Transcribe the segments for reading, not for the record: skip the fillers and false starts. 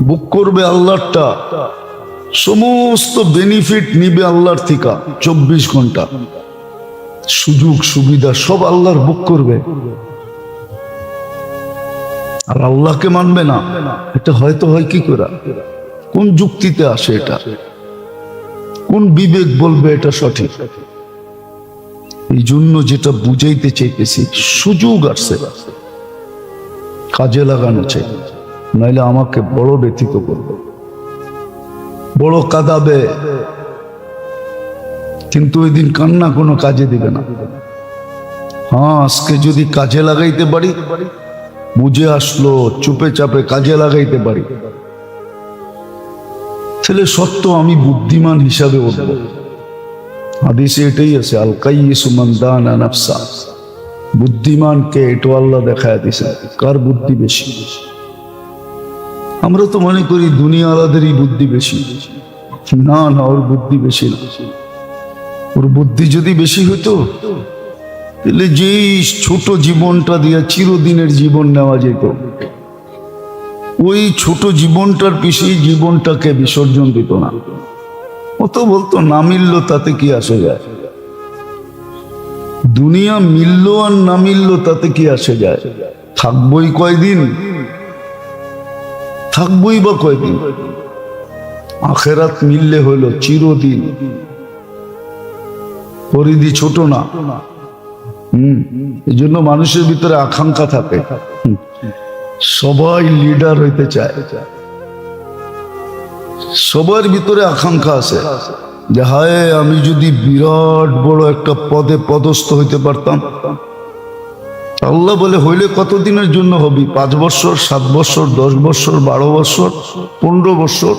বুক করবে আল্লাহরটা, সমস্ত বেনিফিট নিবে আল্লাহর থেকে, 24 ঘন্টা সুযোগ সুবিধা সব আল্লাহর বুক করবে, আর আল্লাহকে মানবে না। এটা হয়তো হয় কি করে? কোন যুক্তিতে আসে এটা? কোন বিবেক বলবে এটা সঠিক? এই জন্য যেটা বুঝাইতে চাইতেছি, সুযোগ আসছে, কাজে লাগানো চাই, নাইলে আমাকে বড় ব্যথিত করবে, বড় কাঁদাবে, কিন্তু ওই দিন কান্না কোনো কাজে দিবে না। হ্যাঁ, আজকে যদি কাজে লাগাইতে পারি, বুঝে আসলো, চুপে চাপে কাজে লাগাইতে পারি, তাহলে সত্য আমি বুদ্ধিমান হিসাবে উঠব। হাদিসে এটাই আছে, আল কাইয়িসু মান দানা নাফসা, বুদ্ধিমানকে এটা আল্লাহ দেখায় দিছে, কার বুদ্ধি বেশি। আমরা তো মনে করি দুনিয়াওয়ালাদেরই বুদ্ধি বেশি। না না, ওর বুদ্ধি বেশি না। ওর বুদ্ধি যদি বেশি হতো, তাহলে যেই ছোট জীবনটা দিয়া চিরদিনের জীবন নেওয়া যেত, ওই ছোট জীবনটার পিছিয়ে জীবনটাকে বিসর্জন দিত না। ও তো বলতো না মিলল তাতে কি আসে যায়, দুনিয়া মিলল আর না মিলল তাতে কি আসে যায়, থাকবই কয়দিন, থাকবই বা কয়দিন, আখেরাত মিললে হইল চিরদিন। পরিধি ছোট না। এই জন্য মানুষের ভিতরে আকাঙ্ক্ষা থাকে, সবাই লিডার হইতে চায়, সবার ভিতরে আকাঙ্ক্ষা আছে যে হায় আমি যদি বিরাট বড় একটা পদে পদস্থ হইতে পারতাম। আল্লাহ বলে হইলে কতদিনের জন্য হবি? 5 বছর, 7 বছর, 10 বছর, 12 বছর, 15 বছর,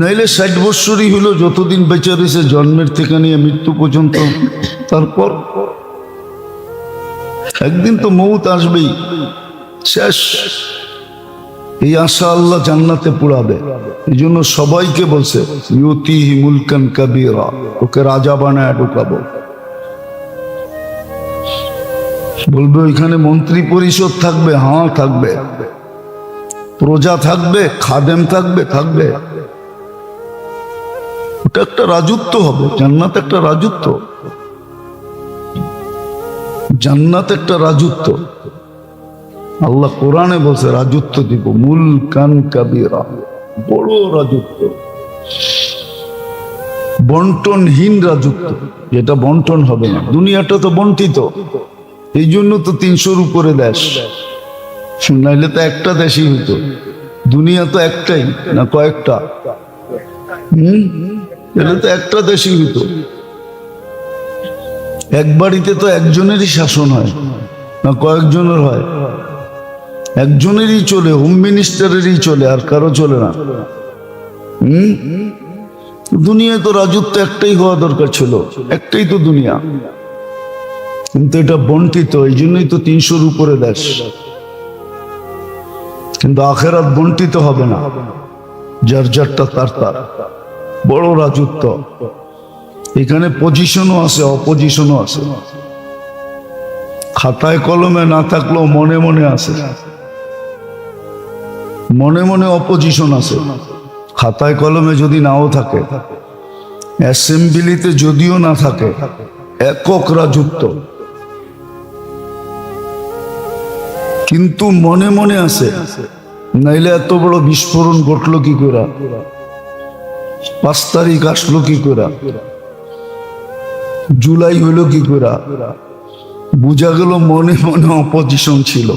নাইলে 60 বছরই হলো, যতদিন বেঁচে রয়েছে জন্মের থেকে নিয়ে মৃত্যু পর্যন্ত। তারপর একদিন তো মৌত আসবেই, শেষ। এই আশা আল্লাহ জান্নাতে পুরাবে। এই জন্য সবাইকে বলছে ইউতিহি মুলকান কাবীরা, ওকে রাজা বানায় ঢুকাবো। বলবে ওইখানে মন্ত্রী পরিষদ থাকবে, হ্যাঁ থাকবে, প্রজা থাকবে, খাদেম থাকবে, থাকবে। ওটা একটা রাজত্ব হবে, জান্নাত একটা রাজত্ব, জান্নাত একটা রাজত্ব। আল্লাহ কোরআনে বলছে রাজত্ব দিব, মুলকান কাবীরা, বড় রাজত্ব, বন্টনহীন রাজত্ব, যেটা বন্টন হবে না। দুনিয়াটা তো বন্টিত, এই জন্য তো 300-র উপরে দেশ, নাইলে তো একটা দেশই হতো। দুনিয়া তো একটাই না কয়েকটা? এলে তো একটা দেশই হতো। এক বাড়িতে তো একজনেরই শাসন হয় না কয়েকজনের হয়? একজনেরই চলে, হোম মিনিস্টারেরই চলে, আর কারো চলে না। দুনিয়ায় তো রাজত্ব একটাই হওয়া দরকার ছিল, একটাই তো দুনিয়া, কিন্তু এটা বন্টিত, এই জন্যই তো 300-র উপরে দেশ। কিন্তু আখেরাত বন্টিত হবে না, যার যারটা তার তার, বড় রাজত্ব। এখানে পজিশনও আছে, অপজিশনও আছে, খাতায় কলমে না থাকলেও মনে মনে আছে, মনে মনে অপজিশন আছে। খাতায় কলমে যদি নাও থাকে, অ্যাসেম্বলিতে যদিও না থাকে, একক রাজত্ব, কিন্তু মনে মনে আছে। নাইলে এত বড় বিস্ফোরণ ঘটলো কি করে? 5 তারিখ আসলো কি করে? জুলাই হলো কি করে? বুঝা গেল মনে মনে অপজিশন ছিল,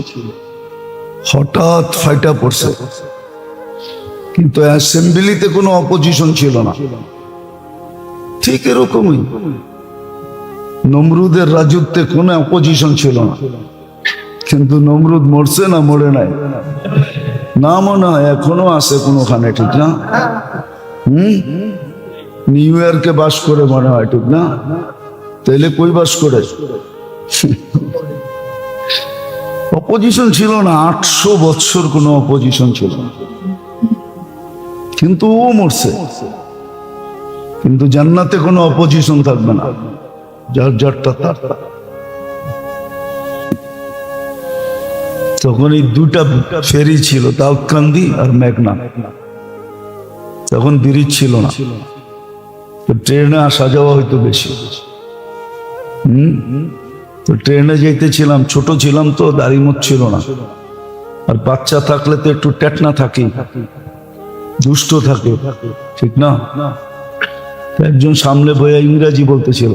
হঠাৎ ফাইটা পড়ছে। কিন্তু অ্যাসেম্বলিতে কোনো অপজিশন ছিল না। ঠিক এরকমই নমরুদের রাজত্বে কোনো অপজিশন ছিল না, কিন্তু নমরুদ মরছে না মরে নাই? না, মনে হয় এখনো আছে কোনোখানে, ঠিক না? নিউ ইয়র্কে বাস করে মনে হয়, ঠিক না? তাইলে কই বাস করে? অপোজিশন ছিল না, 800 বছর কোনো অপোজিশন ছিল না, কিন্তু ও মরছে। কিন্তু জান্নাতে কোনো অপোজিশন থাকবে না, যার যারটা তার। তখন এই দুটা ফেরি ছিল, দাউদকান্দি আর মেঘনা। তখন ব্রিজ ছিল না, তো ট্রেনে আসা যাওয়া হয়তো বেশি। তো ট্রেনে যেতেছিলাম, ছোট ছিলাম তো, দাড়ি মুখ ছিল না। আর বাচ্চা থাকলে তো একটু টেটনা থাকি, দুষ্ট থাকে, ঠিক না? একজন সামনে বইয়া ইংরেজি বলতেছিল,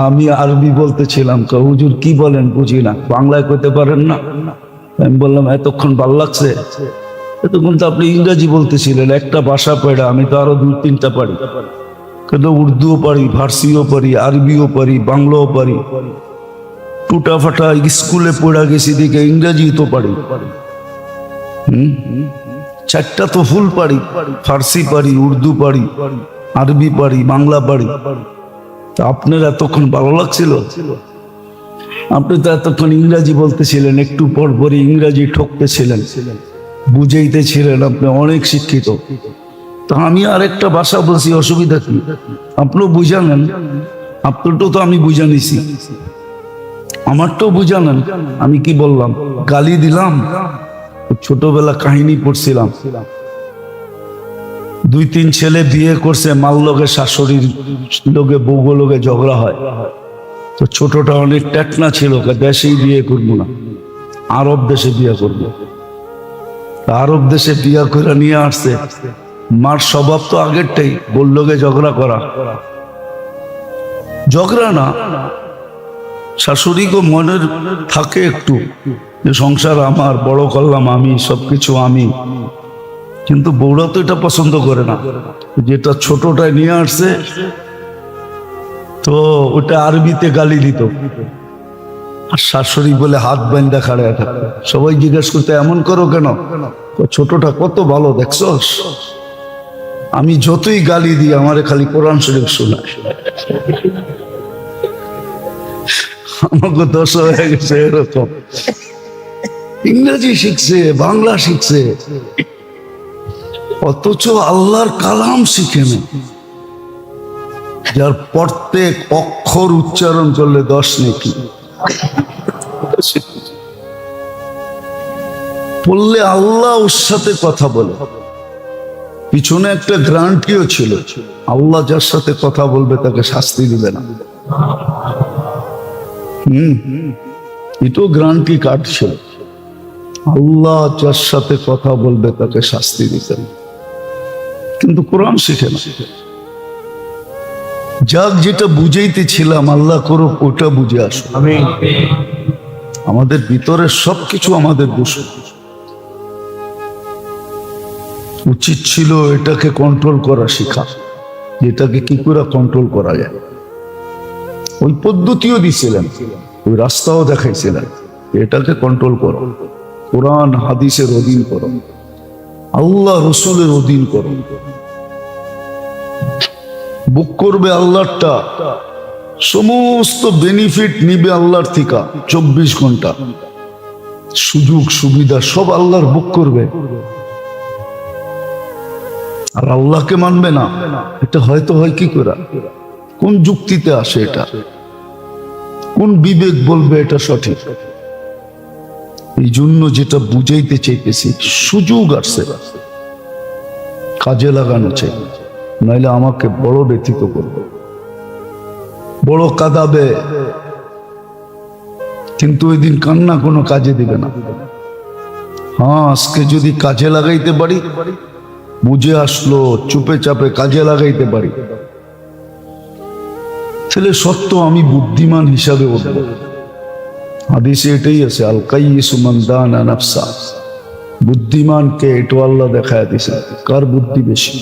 আমি আরবি বলতেছিলাম। হুজুর কি বলেন বুঝি না, বাংলায় কইতে পারেন না? আমি বললাম এতক্ষণ ভাল লাগছে, এতক্ষণ তো আপনি ইংরেজি বলতেছিলেন, একটা ভাষা পড়া, আমি তো আরো 2-3টা পারি, কিন্তু উর্দুও পারি, ফার্সিও পারি, আরবিও পারি, বাংলাও পারি, টুটা ফাটা স্কুলে পড়া গেছি দিকে ইংরেজি তো পারি। 4টা তো ফুল পারি, ফার্সি পারি, উর্দু পারি, আরবি পারি, বাংলা পারি। আপনার এতক্ষণ ভালো লাগছিল? আপনি তো এতক্ষণ ইংরাজি বলতেছিলেন, একটু পর পরই ইংরাজি ঠকতেছিলেন, বুঝাইতেছিলেন, আপনি অনেক শিক্ষিত। তো আমি আরেকটা ভাষা বলছি, অসুবিধা কি? আপনিও বুঝালেন, আপনারটাও তো আমি বুঝা নিছি, আমারটাও বুঝালেন। আমি কি বললাম? গালি দিলাম? ছোটবেলা কাহিনী পড়ছিলাম, 2-3 ছেলে বিয়ে করছে, মাল লোকে, শাশুড়ির লোকে, বউ লোকে ঝগড়া হয়। তো ছোটটা অনেক টেকনা ছিল, দেশেই বিয়ে করবো না, আরব দেশে বিয়ে করবো। আরব দেশে বিয়ে করে নিয়ে আসছে। মার স্বভাব তো আগেরটাই, বউ লোকে ঝগড়া করা। ঝগড়া না, শাশুড়িকে মনের থাকে একটু যে সংসার আমার, বড় করলাম আমি, সবকিছু আমি। কিন্তু বউরা তো এটা পছন্দ করে না, যেটা ছোটটায় নিয়ে আসছে। তো ওটা আরবিতে গালি দিত, আর শাশুড়ি বলে হাত বান্ধা খাড়ায় থাকতো। সবাই জিজ্ঞেস করতে, এমন করো কেন? ছোটটা কত ভালো দেখছস, আমি যতই গালি দিই আমারে খালি কোরআন শরীফ শোনায়। আমাকে 10 হয়ে গেছে এরকম, ইংরেজি শিখছে, বাংলা শিখছে, অথচ আল্লাহর কালাম শিখে না। যার প্রত্যেক অক্ষর উচ্চারণ করলে 10 নেকি, পড়লে আল্লাহ ওর সাথে কথা বলে। পিছনে একটা গ্যারান্টিও ছিল, আল্লাহ যার সাথে কথা বলবে তাকে শাস্তি দিবে না। এটাও গ্যারান্টি কার্ড ছিল, আল্লাহ যার সাথে কথা বলবে তাকে শাস্তি দিতেন। কিন্তু কোরআন শিখে না। যাক, যেটা বুঝাইতেছিলাম, আল্লাহ করো ওটা বুঝে আসো। আমাদের ভিতরে সবকিছু আমাদের দোষ। উচিত ছিল এটাকে কন্ট্রোল করা শেখা, যেটাকে কি করে কন্ট্রোল করা যায়। ওই পদ্ধতিও দিছিলেন, ওই রাস্তাও দেখাইছিলেন, এটাকে কন্ট্রোল করো, কোরআন হাদিসের অধীন করো, আল্লাহ রসুলের অধীন করো। বুক করবে আল্লাহরটা, সমস্ত বেনিফিট নিবে আল্লাহর থেকে। 24 ঘন্টা সুযোগ সুবিধা সব আল্লাহর বুক করবে, আর আল্লাহকে মানবে না। এটা হয়তো হয় কি করে? কোন যুক্তিতে আসে এটা? কোন বিবেক বলবে এটা সঠিক? এই জন্য যেটা বুঝাইতে চাইতেছি, সুযোগ আসছে, কাজে লাগানো চাই, নাইলে আমাকে বড় ব্যথিত করবে, বড় কাঁদাবে। কিন্তু ওই দিন কান্না কোনো কাজে দিবে না। হ্যাঁ, আজকে যদি কাজে লাগাইতে পারি, বুঝে আসলো, চুপে চাপে কাজে লাগাইতে পারি, তাহলে সত্য আমি বুদ্ধিমান হিসাবে উঠব। হাদিসে এটাই আছে, আল কাইয়িসু মান দানা নাফসা। বুদ্ধিমানকে এটা আল্লাহ দেখায় দিছে, কার বুদ্ধি বেশি।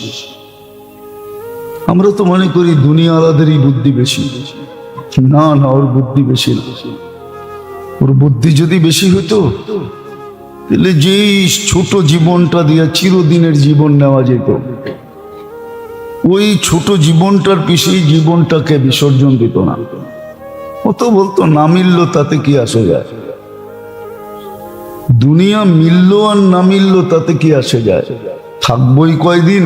আমরা তো মনে করি দুনিয়াওয়ালাদেরই বুদ্ধি বেশি। না না, ওর বুদ্ধি বেশি না। ওর বুদ্ধি যদি বেশি হতো, তাহলে যেই ছোট জীবনটা দিয়ে চিরদিনের জীবন নেওয়া যেত, ওই ছোট জীবনটার পিছিয়ে জীবনটাকে বিসর্জন দিত না। ও তো বলতো না মিলল তাতে কি আসে যায়, দুনিয়া মিলল আর না মিলল তাতে কি আসে যায়, থাকবই কয়দিন,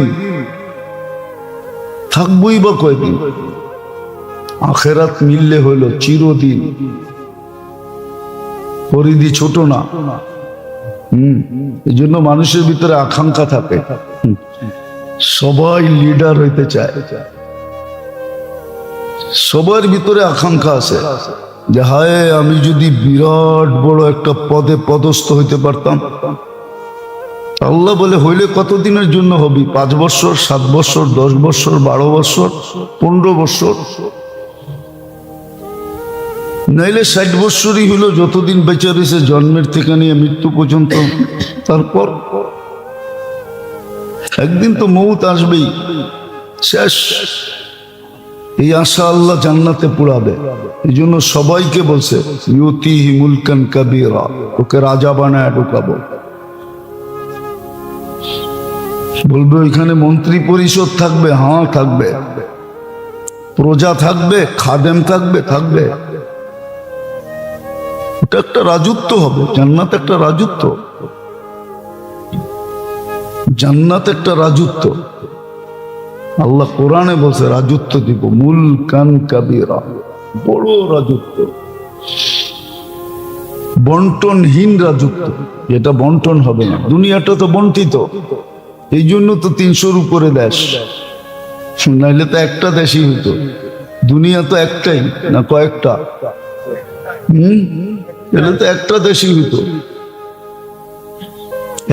থাকবই বা কয়দিন। আখেরাত মিললে হইল চিরদিন। ফরিদি ছোট না। এই জন্য মানুষের ভিতরে আকাঙ্ক্ষা থাকে, সবাই লিডার হইতে চায়, সবার ভিতরে আকাঙ্ক্ষা আছে যে হায় আমি যদি বিরাট বড় একটা পদে পদস্থ হইতে পারতাম। আল্লাহ বলে হইলে কতদিনের জন্য হবি? 5 বছর, 7 বছর, 10 বছর, 12 বছর, 15 বছর, নাইলে 60 বছরই হইলো, যতদিন বেঁচে রয়েছে জন্মের থেকে নিয়ে মৃত্যু পর্যন্ত। তারপর একদিন তো মৌত আসবেই, শেষ। এই আশা আল্লাহ জান্নাতে পুরাবে। এই জন্য সবাইকে বলছে ইউতিহি মুলকান কাবীরা, ওকে রাজা বানায় ঢুকাবো। বলবে ওইখানে মন্ত্রী পরিষদ থাকবে, হ্যাঁ থাকবে, প্রজা থাকবে, খাদেম থাকবে, থাকবে। এটা একটা রাজত্ব হবে, জান্নাত একটা রাজত্ব, জান্নাত একটা রাজত্ব। আল্লাহ কোরআনে বলছে রাজত্ব দিব, মুলকান কাবীরা, বড় রাজত্ব, বন্টনহীন রাজত্ব, যেটা বন্টন হবে না। দুনিয়াটা তো বন্টিত, এই জন্য তো 300-র উপরে দেশ, নাইলে তো একটা দেশই হতো। দুনিয়া তো একটাই না কয়েকটা? এলে তো একটা দেশই হতো।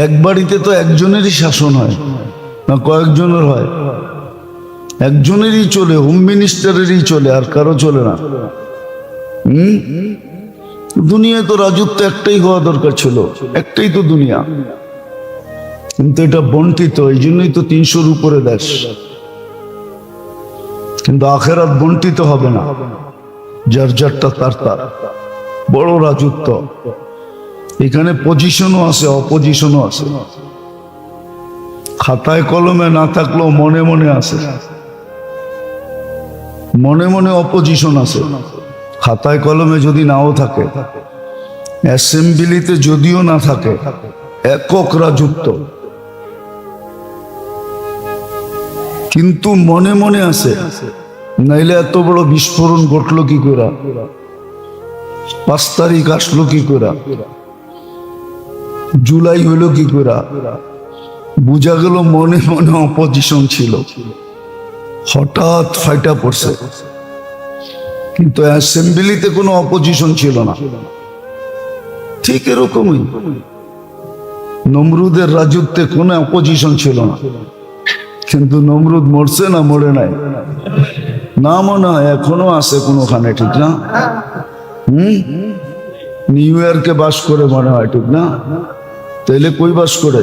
এক বাড়িতে তো একজনেরই শাসন হয় না কয়েকজনের হয়? একজনেরই চলে, হোম মিনিস্টারেরই চলে, আর কারো চলে না। দুনিয়ায় তো রাজত্ব একটাই হওয়া দরকার ছিল, একটাই তো দুনিয়া, কিন্তু এটা বন্টিত, এই জন্যই তো 300-র উপরে দেশ। কিন্তু আখেরাত বন্টিত হবে না, যার যারটা তার তার, বড় রাজত্ব। এখানে পজিশনও আছে, অপজিশনও আছে, খাতায় কলমে না থাকলেও মনে মনে আছে, মনে মনে অপজিশন আছে। খাতায় কলমে যদি নাও থাকে, অ্যাসেম্বলিতে যদিও না থাকে, একক রাজত্ব, কিন্তু মনে মনে আছে। নাইলে এত বড় বিস্ফোরণ ঘটলো কি করে? 5 তারিখ আসলো কি করে? জুলাই হইলো কি করে? বুঝা গেল মনে মনে অপোজিশন ছিল, হঠাৎ ফাইটা পড়ছে। কিন্তু অ্যাসেম্বলিতে কোনো অপোজিশন ছিল না। ঠিক এরকমই নমরুদের রাজত্বে কোনো অপোজিশন ছিল না, কিন্তু নমরুদ মরছে না মরে নাই? না, মনে হয় এখনো আছে কোনোখানে, ঠিক না? নিউ ইয়র্কে বাস করে মনে হয়, ঠিক না? তাইলে কই বাস করে?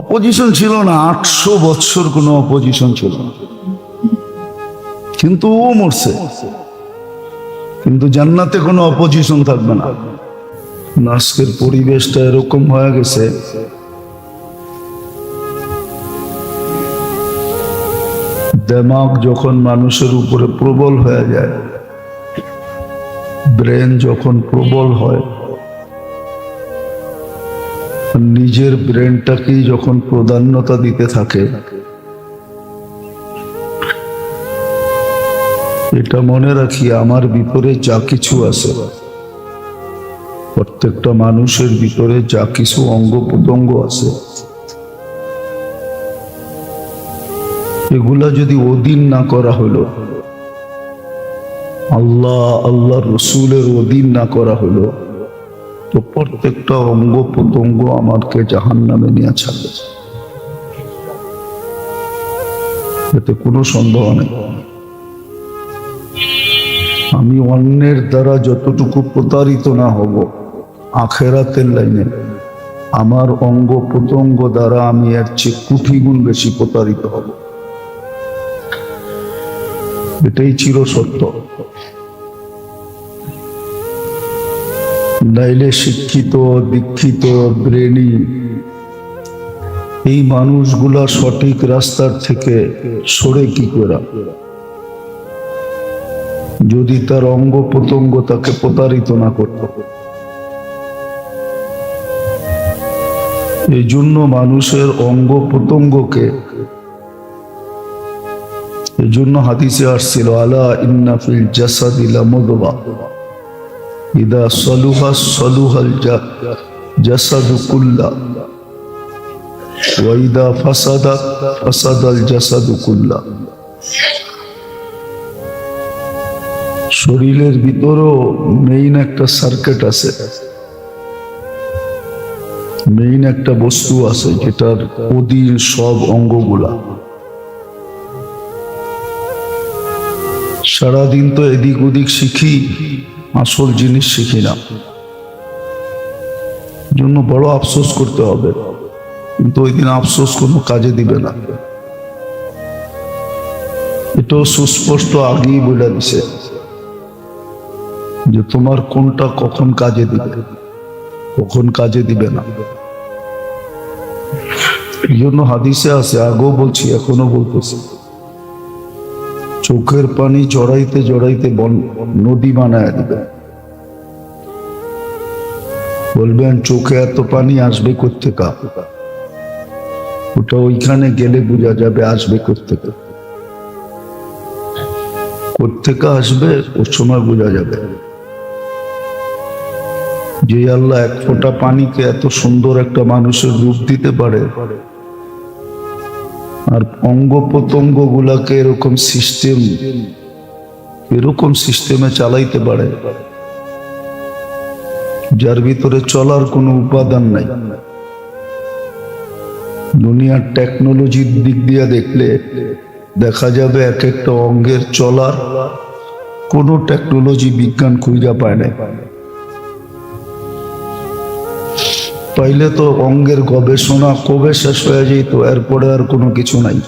অপোজিশন ছিল না, 800 বছর কোনো অপোজিশন ছিল না, কিন্তু ও মরছে। কিন্তু জান্নাতে কোনো অপোজিশন থাকবে না। আজকের পরিবেশটা এরকম হয়ে গেছে, দিমাগ যখন মানুষের উপরে প্রবল হয়ে যায়, ব্রেন যখন প্রবল হয়, নিজের ব্রেনটাকেই যখন প্রাধান্যতা দিতে থাকে, এটা মনে রাখি আমার ভিতরে যা কিছু আছে, প্রত্যেকটা মানুষের ভিতরে যা কিছু অঙ্গ প্রত্যঙ্গ আছে, এগুলা যদি অধীন না করা হলো, আল্লাহ রসুলের অধীন না করা হলো, তো প্রত্যেকটা অঙ্গ প্রত্যঙ্গ আমাকে জাহান্নামে নিয়ে ছাড়বে, এতে কোনো সন্দেহ নেই। আমি অন্যের দ্বারা যতটুকু প্রতারিত না হব, আখেরাতের লাইনে আমার অঙ্গ প্রত্যঙ্গ দ্বারা আমি এর চেয়ে কোটি গুণ বেশি প্রতারিত হব। এটাই চিরসত্য। নাইলে শিক্ষিত, দীক্ষিত, ব্রেনি এই মানুষগুলা সঠিক রাস্তার থেকে সরে কি করে, যদি তার অঙ্গ প্রত্যঙ্গ তাকে প্রতারিত না করত। এই জন্য মানুষের অঙ্গ প্রত্যঙ্গকে, এই জন্য হাদিসে আসছিল আলা ইন্না ফিল জাসাদি লামুদগা, ইদা সলুহা সলুহাল জাসাদু কুল্লা ওয়া ইদা ফাসাদা ফাসাদাল জাসাদু কুল্লা। শরীরের ভিতরেও মেইন একটা সার্কিট আছে, মেইন একটা বস্তু আছে যেটার অধীন সব অঙ্গগুলা। সারাদিন তো এদিক ওদিক শিখি, আসল জিনিস শিখি না, জন্য বড় আফসোস করতে হবে। কিন্তু ওই দিন আফসোস কোনো কাজে দিবে না, এটাও সুস্পষ্ট আগেই বলে দিছে যে তোমার কোনটা কখন কাজে দিবে, কখন কাজে দিবে না। এই জন্য হাদিসে আছে, আগেও বলছি এখনো বলতেছি, চোখের পানি জড়াইতে জড়াইতে নদী বানায় দিবে। বলবেন চোখে এত পানি আসবে কোত্থেকে? ওটা ওইখানে গেলে বোঝা যাবে আসবে কোত্থেকে। কোত্থেকে আসবে ওর সময় বোঝা যাবে। যে আল্লাহ এক ফোঁটা পানিকে এত সুন্দর একটা মানুষের রূপ দিতে পারে, আর অঙ্গ প্রত্যঙ্গ গুলাকে এরকম সিস্টেমে চালাইতে পারে যার ভিতরে চলার কোনো উপাদান নাই। দুনিয়ার টেকনোলজির দিক দিয়ে দেখলে দেখা যাবে এক একটা অঙ্গের চলার কোনো টেকনোলজি বিজ্ঞান খুঁজে পায় না। পাইলে তো অঙ্গের গবেষণা কবে শেষ হয়ে যেত, এরপরে আর কোনো কিছু নাই।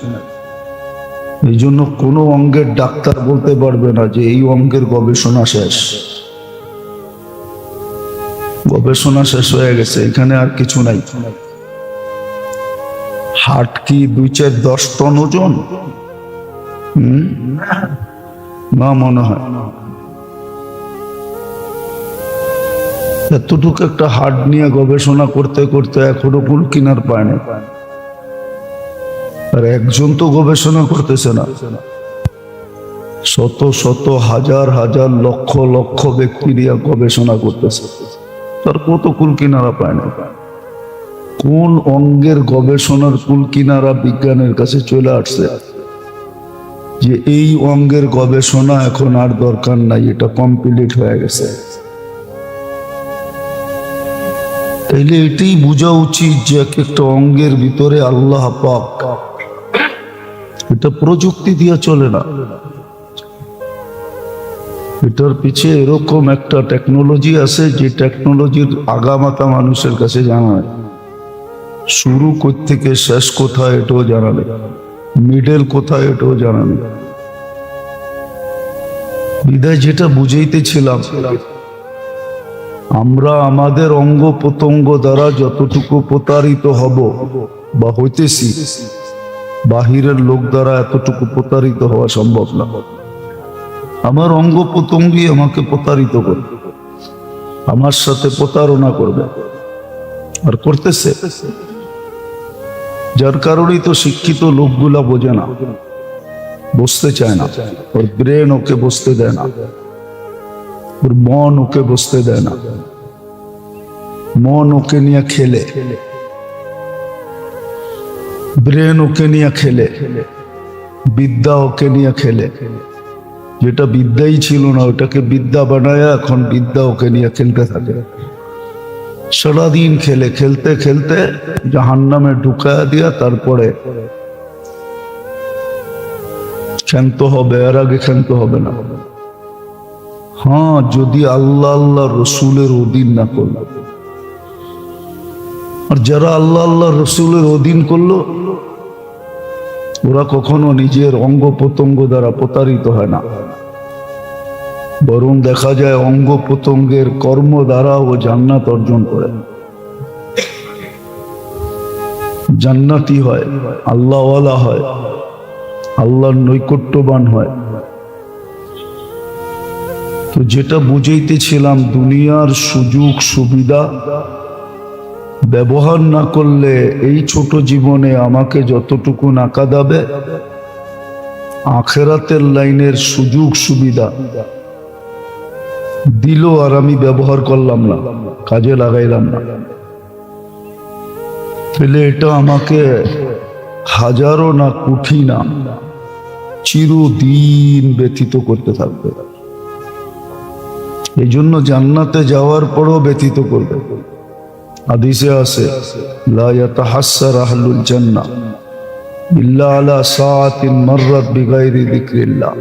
এই জন্য কোনো অঙ্গের ডাক্তার বলতে পারবে না যে এই অঙ্গের গবেষণা শেষ, গবেষণা শেষ হয়ে গেছে, এখানে আর কিছু নাই। হার্ট কি 2-4-10 টন ওজন? না, মনে হয় এতটুকু একটা হার্ট নিয়ে গবেষণা করতে করতে এখনো কোন কিনার পায় না। আর একজন তো গবেষণা করতেছে না, শত শত হাজার হাজার লক্ষ লক্ষ ব্যক্তি নিয়ে গবেষণা করতেছে, তার কত কুল কিনারা পায় না। কোন অঙ্গের গবেষণার কুল কিনারা বিজ্ঞানের কাছে চলে আসছে যে এই অঙ্গের গবেষণা এখন আর দরকার নাই, এটা কমপ্লিট হয়ে গেছে। তাইলে এটাই বোঝা উচিত যে এক একটা অঙ্গের ভিতরে আল্লাহ পাক, এটা প্রযুক্তি দিয়ে চলে না, এটার পিছে এরকম একটা টেকনোলজি আছে যে টেকনোলজির আগামাতা মানুষের কাছে জানা নেই। শুরু থেকে শেষ কোথায় এটাও জানা নেই, মিডল কোথায় এটাও জানা নেই। বিদায় যেটা বুঝাইতেছিলাম, আমরা আমাদের অঙ্গ প্রত্যঙ্গ দ্বারা যতটুকু প্রতারিত হব বা হইতেছি, বাহিরের লোক দ্বারা এতটুকু প্রতারিত হওয়া সম্ভব না। আমার অঙ্গ প্রত্যঙ্গই আমাকে প্রতারিত করবে, আমার সাথে প্রতারণা করবে, আর করতেছে। যার কারণেই তো শিক্ষিত লোকগুলা বোঝে না, বসতে চায় না, ওর ব্রেন ওকে বসতে দেয় না, ওর মন ওকে বসতে দেয় না। মন ওকে নিয়ে খেলে, ব্রেন ওকে নিয়ে খেলে, বিদ্যা ওকে নিয়ে খেলে। যেটা বিদ্যাই ছিল না ওটাকে বিদ্যা বানায় এখন বিদ্যা ওকে নিয়ে খেলতে থাকে। সারাদিন খেলে, খেলতে খেলতে জাহান্নামে ঢুকায়া দিয়া তারপরে ক্ষান্ত হবে, এর আগে ক্ষান্ত হবে না। হ্যাঁ, যদি আল্লাহ আল্লাহ রসুলের অধীন না করল। আর যারা আল্লাহ আল্লাহ রসুলের অধীন করলো ওরা কখনো নিজের অঙ্গ প্রত্যঙ্গ দ্বারা প্রতারিত হয় না, বরং দেখা যায় অঙ্গ প্রত্যঙ্গের কর্ম দ্বারা ও জান্নাত অর্জন করে, জান্নাতি হয়, আল্লাহওয়ালা হয়, আল্লাহর নৈকট্যবান হয়। তো যেটা বুঝাইতেছিলাম, দুনিয়ার সুযোগ সুবিধা ব্যবহার না করলে এই ছোট জীবনে আমাকে যতটুকু না কাঁদাবে, আখেরাতের লাইনের সুযোগ সুবিধা দিল আর আমি ব্যবহার করলাম না, কাজে লাগাইলাম না, তাহলে এটা আমাকে হাজারো না কোটি না চিরদিন ব্যতীত করতে থাকবে। এই জন্য জান্নাতে যাওয়ার পরও ব্যতীত করবে। হাদিসে আছে, লা ইয়াতাহাসসার আহলুল জান্নাহ ইল্লা আলা সাআতিন মাররাত বিগাইরি যিকরিল্লাহ।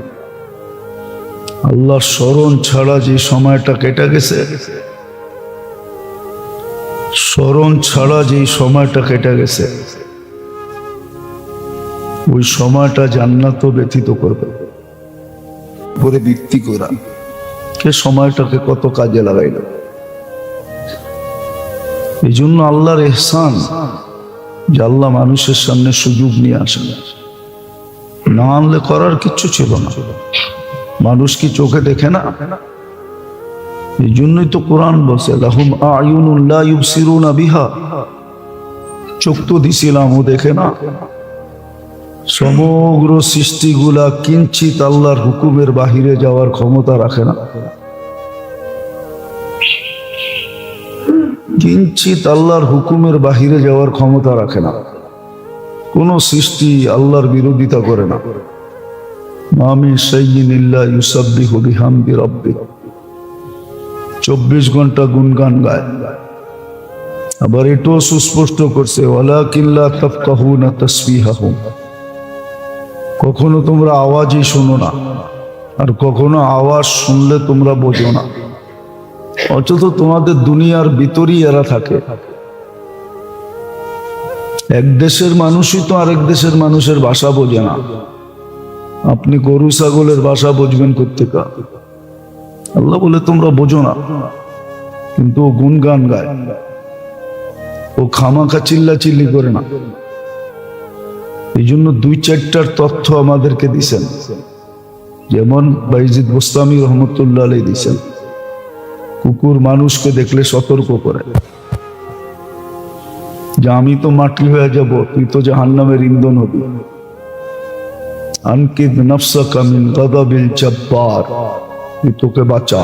আল্লাহর স্মরণ ছাড়া যে সময়টা কেটে গেছে, স্মরণ ছাড়া যে সময়টা কেটে গেছে, ওই সময়টা জান্নাতও ব্যতীত করবে। পরে ভিত্তি করা কে সময়টাকে কত কাজে লাগাইল। এই জন্য আল্লাহর ইহসান যে আল্লাহ মানুষের সামনে সুযোগ নিয়ে আসেন, না আনলে করার কিচ্ছু ছিল না। মানুষ কি চোখে দেখে না? এই জন্যই তো কোরআন বলছে, লাহুম আয়ুনুন লা ইউবসিরুনা বিহা, চোখ তো দিছিলাম, ও দেখে না। সমগ্র সৃষ্টিগুলা কিঞ্চিত আল্লাহর হুকুমের বাহিরে যাওয়ার ক্ষমতা রাখে না, কিঞ্চিত আল্লাহর হুকুমের বাহিরে যাওয়ার ক্ষমতা রাখে না। কোন সৃষ্টি আল্লাহর বিরোধিতা করে না। মামি শাইইন ইল্লা ইউসাব্বিহু বিহামদি রাব্বিহ, 24 ঘন্টা গুনগান গায়। আবার এটাও সুস্পষ্ট করছে, ওয়ালাকিন লা তাফকাহুনা তাসবিহাহুম, কখনো তোমরা আওয়াজই শোনো না, আর কখনো আওয়াজ শুনলে তোমরা বোঝো না। অথচ তোমাদের দুনিয়ার ভিতরই এরা থাকে। এক দেশের মানুষই তো আরেক দেশের মানুষের ভাষা বোঝে না। আপনি গরু ছাগলের ভাষা বুঝবেন কোত্থেকে? আল্লাহ বলে তোমরা বোঝো না, কিন্তু ও গুনগান গায়, ও খামাখা চিল্লাচিল্লি করে না। এই জন্য 2-4টার তথ্য আমাদেরকে দিছেন, যেমন বাইজিদ বোস্তামি রহমতুল্লাহ আলাইহি দিছেন, কুকুর মানুষকে দেখলে সতর্ক করে যে আমি তো মাটি হয়ে যাব, তুই তো জাহান্নামের ইন্ধন হবি। আনকিদ নাফসাকা মিন গাদাবিল জাব্বার, তুই তোকে বাঁচা।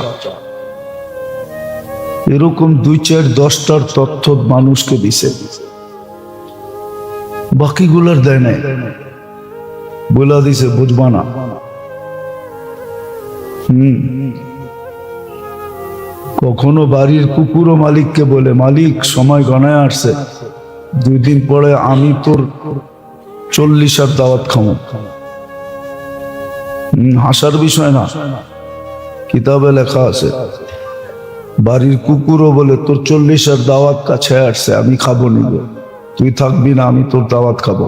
এরকম 2-4-10টার তথ্য মানুষকে দিছে, বাকিগুলার দেয় নাই, বলা দিছে বুঝবা না। কখনো বাড়ির কুকুরও মালিককে বলে, মালিক সময় গণায় আসছে, 2 দিন পরে আমি তোর 40 দাওয়াত খামো। হাসার বিষয় না, কিতাবে লেখা আছে। বাড়ির কুকুরও বলে, তোর 40 দাওয়াত কাছে আসছে, আমি খাবো নিব, তুই থাকবি না, আমি তোর দাওয়াত খাবো।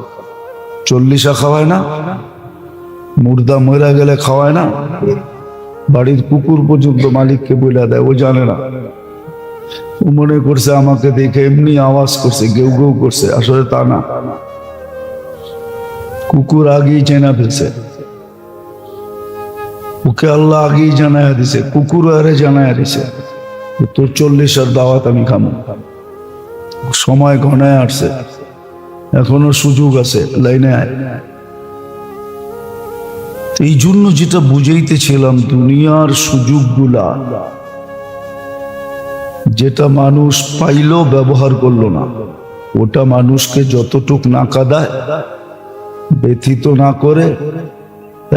40 খাওয়ায় না, মুর্দা মরা গেলে খাওয়ায় না। বাড়ির কুকুর পর্যন্ত মালিককে বলে দেয়, ও জানে না। ও মনে করছে আমাকে দেখে এমনি আওয়াজ করছে, গেউ গেউ করছে, আসলে তা না। কুকুর আগেই চেনা ফেলছে, ওকে আল্লাহ আগেই জানায়া দিছে, কুকুর আরে জানায়া দিছে তোর 40 দাওয়াত আমি খামো। সময় ঘনায় আসছে, এখনো সুযোগ আছে, লাইনে আয়। এই জন্য যেটা বুঝাইতেছিলাম, দুনিয়ার সুযোগগুলা যেটা মানুষ পাইলো ব্যবহার করলো না, ওটা মানুষকে যতটুক না কাঁদায়, ব্যথিত না করে,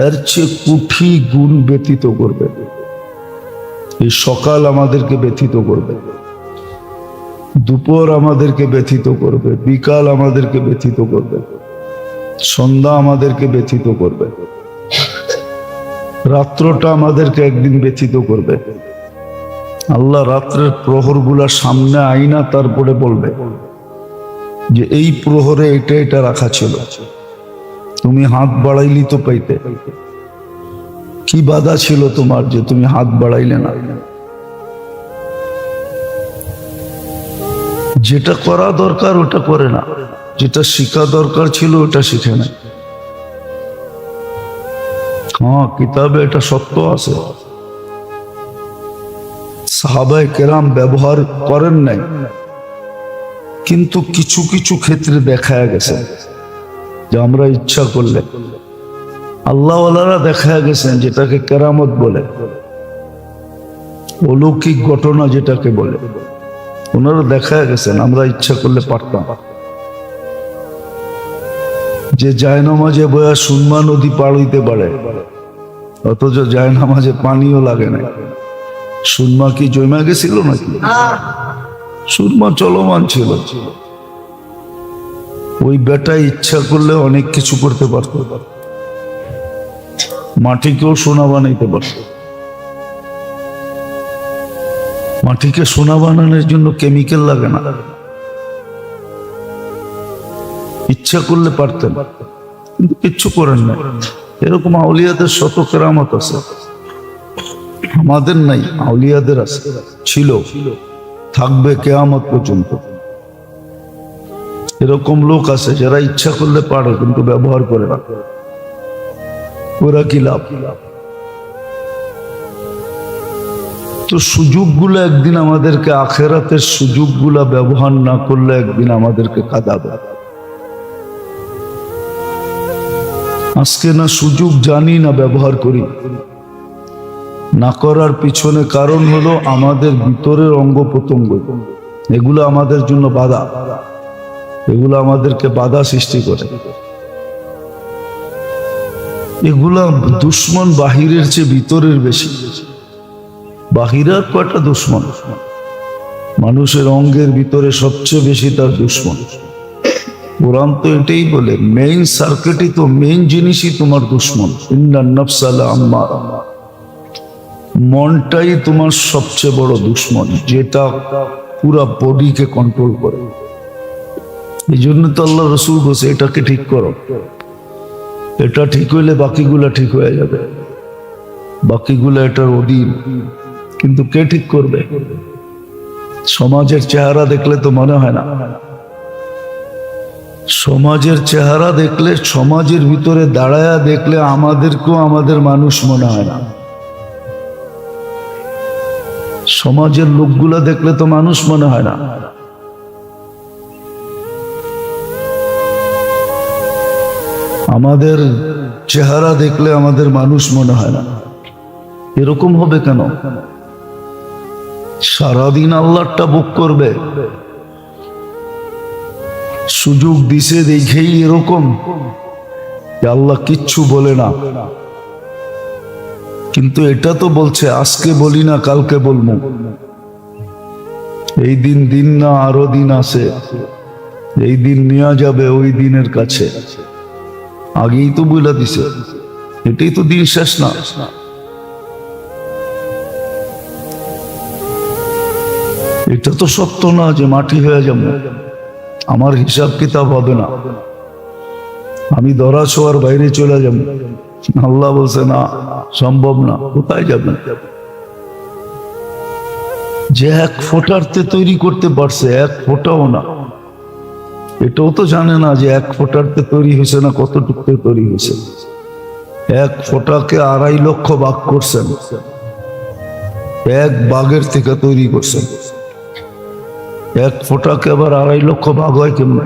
এর চেয়ে কোটি গুণ ব্যথিত করবে। এই সকাল আমাদেরকে ব্যথিত করবে, দুপুর আমাদেরকে ব্যথিত করবে, বিকাল আমাদেরকে ব্যথিত করবে, সন্ধ্যা আমাদেরকে ব্যথিত করবে, রাত্রটা আমাদেরকে একদিন ব্যথিত করবে। আল্লাহ রাত্রের প্রহরগুলা সামনে আইনা তারপরে বলবে যে এই প্রহরে এটা এটা রাখা ছিল, তুমি হাত বাড়াইলি তো পাইতে, কি বাধা ছিল তোমার যে তুমি হাত বাড়াইলে না? যেটা করা দরকার ওটা করে না, যেটা শিখা দরকার ছিল ওটা শিখে না। হ্যাঁ, কিতাবে এটা সত্য আছে। সাহাবায়ে কেরাম ব্যবহার করেন নাই, কিন্তু কিছু কিছু ক্ষেত্রে দেখা গেছে যে আমরা ইচ্ছা করলে, আল্লাহওয়ালারা দেখা গেছেন যেটাকে কেরামত বলে, অলৌকিক ঘটনা যেটাকে বলে, ওনারা দেখা গেছেন। আমরা ইচ্ছা করলে পারতাম যে জায়নামাজে বয়া সুরমা নদী পার হইতে পারে, অথচ জায়নামাজে পানিও লাগে না। সুরমা কি জমা গেছিল নাকি? সুরমা চলমান ছিল। ওই বেটা ইচ্ছা করলে অনেক কিছু করতে পারত, মাটিকেও সোনা বানাইতে পারত। মাটিকে সোনা বানানোর জন্য কেমিক্যাল লাগে না, ইচ্ছা করলে পারতেন, কিন্তু কিচ্ছু করেন না। এরকম আউলিয়াদের শত কেরামত আছে, আমাদের নাই, আউলিয়াদের আছে, ছিল, থাকবে কিয়ামত পর্যন্ত। এরকম লোক আছে যারা ইচ্ছা করলে পারে কিন্তু ব্যবহার করে না। ওরা কি লাভ? তো সুযোগগুলো একদিন আমাদেরকে, আখেরাতের সুযোগগুলা ব্যবহার না করলে একদিন আমাদেরকে কাঁদাবে। আজকে না সুযোগ জানি না ব্যবহার করি, না করার পিছনে কারণ হলো আমাদের ভিতরের অঙ্গ প্রত্যঙ্গ, এগুলো আমাদের জন্য বাধা, এগুলো আমাদেরকে বাধা সৃষ্টি করে। এগুলা দুশ্মন বাহিরের চেয়ে ভিতরের বেশি। বাহিরের কয়টা দুশ্মন, মানুষের অঙ্গের ভিতরে সবচেয়ে বেশি তার দুশ্মন। কোরআন তো এটাই বলে, মেইন সার্কিটই তো, মেইন জিনিসই তোমার দুশ্মন। ইন্নান নাফসা লাআম্মারা, মনটাই তোমার সবচেয়ে বড় দুশ্মন, যেটা পুরা বডিকে কন্ট্রোল করে। এই জন্য তো আল্লাহ রসুল বলছে এটাকে ঠিক করো, এটা ঠিক হইলে বাকিগুলা ঠিক হয়ে যাবে, বাকিগুলা এটার অধীন। কিন্তু কে ঠিক করবে? সমাজের চেহারা দেখলে তো মনে হয় না, সমাজের চেহারা দেখলে, সমাজের ভিতরে দাঁড়ায়া দেখলে আমাদেরকেও আমাদের মানুষ মনে হয় না। সমাজের লোকগুলা দেখলে তো মানুষ মনে হয় না। আমাদের চেহারা দেখলে আমাদের মানুষ মনে হয় না। এরকম হবে কেন? সারাদিন আল্লাহটা বুক করবে, সুযোগ দিছে দেখেই এরকম যে আল্লাহ কিচ্ছু বলে না। কিন্তু এটা তো বলছে আজকে বলি না কালকে বলবো, এই দিন দিন না আরো দিন আছে, এই দিন নেওয়া যাবে ওই দিনের কাছে, আগেই তো বলে দিছে। এটাই তো দিন শেষ না। এটা তো সত্য না যে মাটি হয়ে যাবে, আমার হিসাব কিতাব হবে না, আমি ধরা ছোঁয়ার বাইরে চলে যাব। আল্লাহ বলছে না, সম্ভব না। কোথায় যাবেন? যে এক ফোঁটারতে তৈরি করতে পারছে, এক ফোঁটাও না, এটাও তো জানে না যে এক ফোঁটারতে তৈরি হয়েছে না কতটুকু তৈরি হয়েছে। এক ফোঁটাকে 2.5 লক্ষ ভাগ করছেন, এক বাঘের থেকে তৈরি করছেন। এক ফোঁটাকে আবার 2.5 লক্ষ ভাগ হয় কেমন?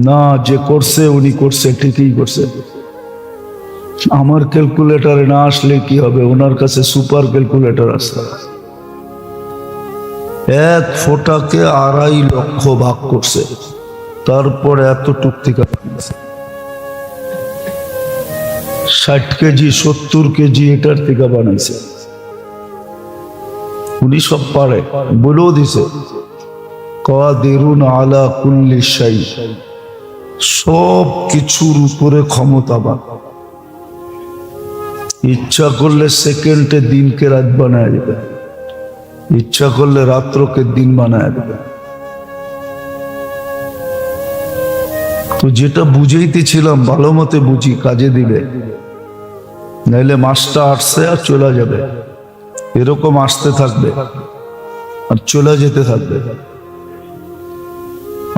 না, যে করছে উনি করছে, ঠিকই করছে। আমার ক্যালকুলেটরে না আসলে কি হবে? ওনার কাছে সুপার ক্যালকুলেটর আছে। এক ফোঁটাকে 2.5 লক্ষ ভাগ করছে, তারপরে এতটুক থেকে 60 কেজি 70 কেজি এটার থেকে বানাইছে। উনি সব পারে, বলেও দিছে কাদিরুন আলা কুল্লি শাই, সব কিছুর উপরে ক্ষমতাবান। ইচ্ছা করলে সেকেন্ডে দিনকে রাত বানায় দেবে, ইচ্ছা করলে রাত্রকে দিন বানায় দেবে। তো যেটা বুঝাইতেছিলাম ভালো মতে বুঝি, কাজে দিবে, নাইলে মাসটা আসছে আর চলে যাবে। এরকম আসতে থাকবে আর চলে যেতে থাকবে,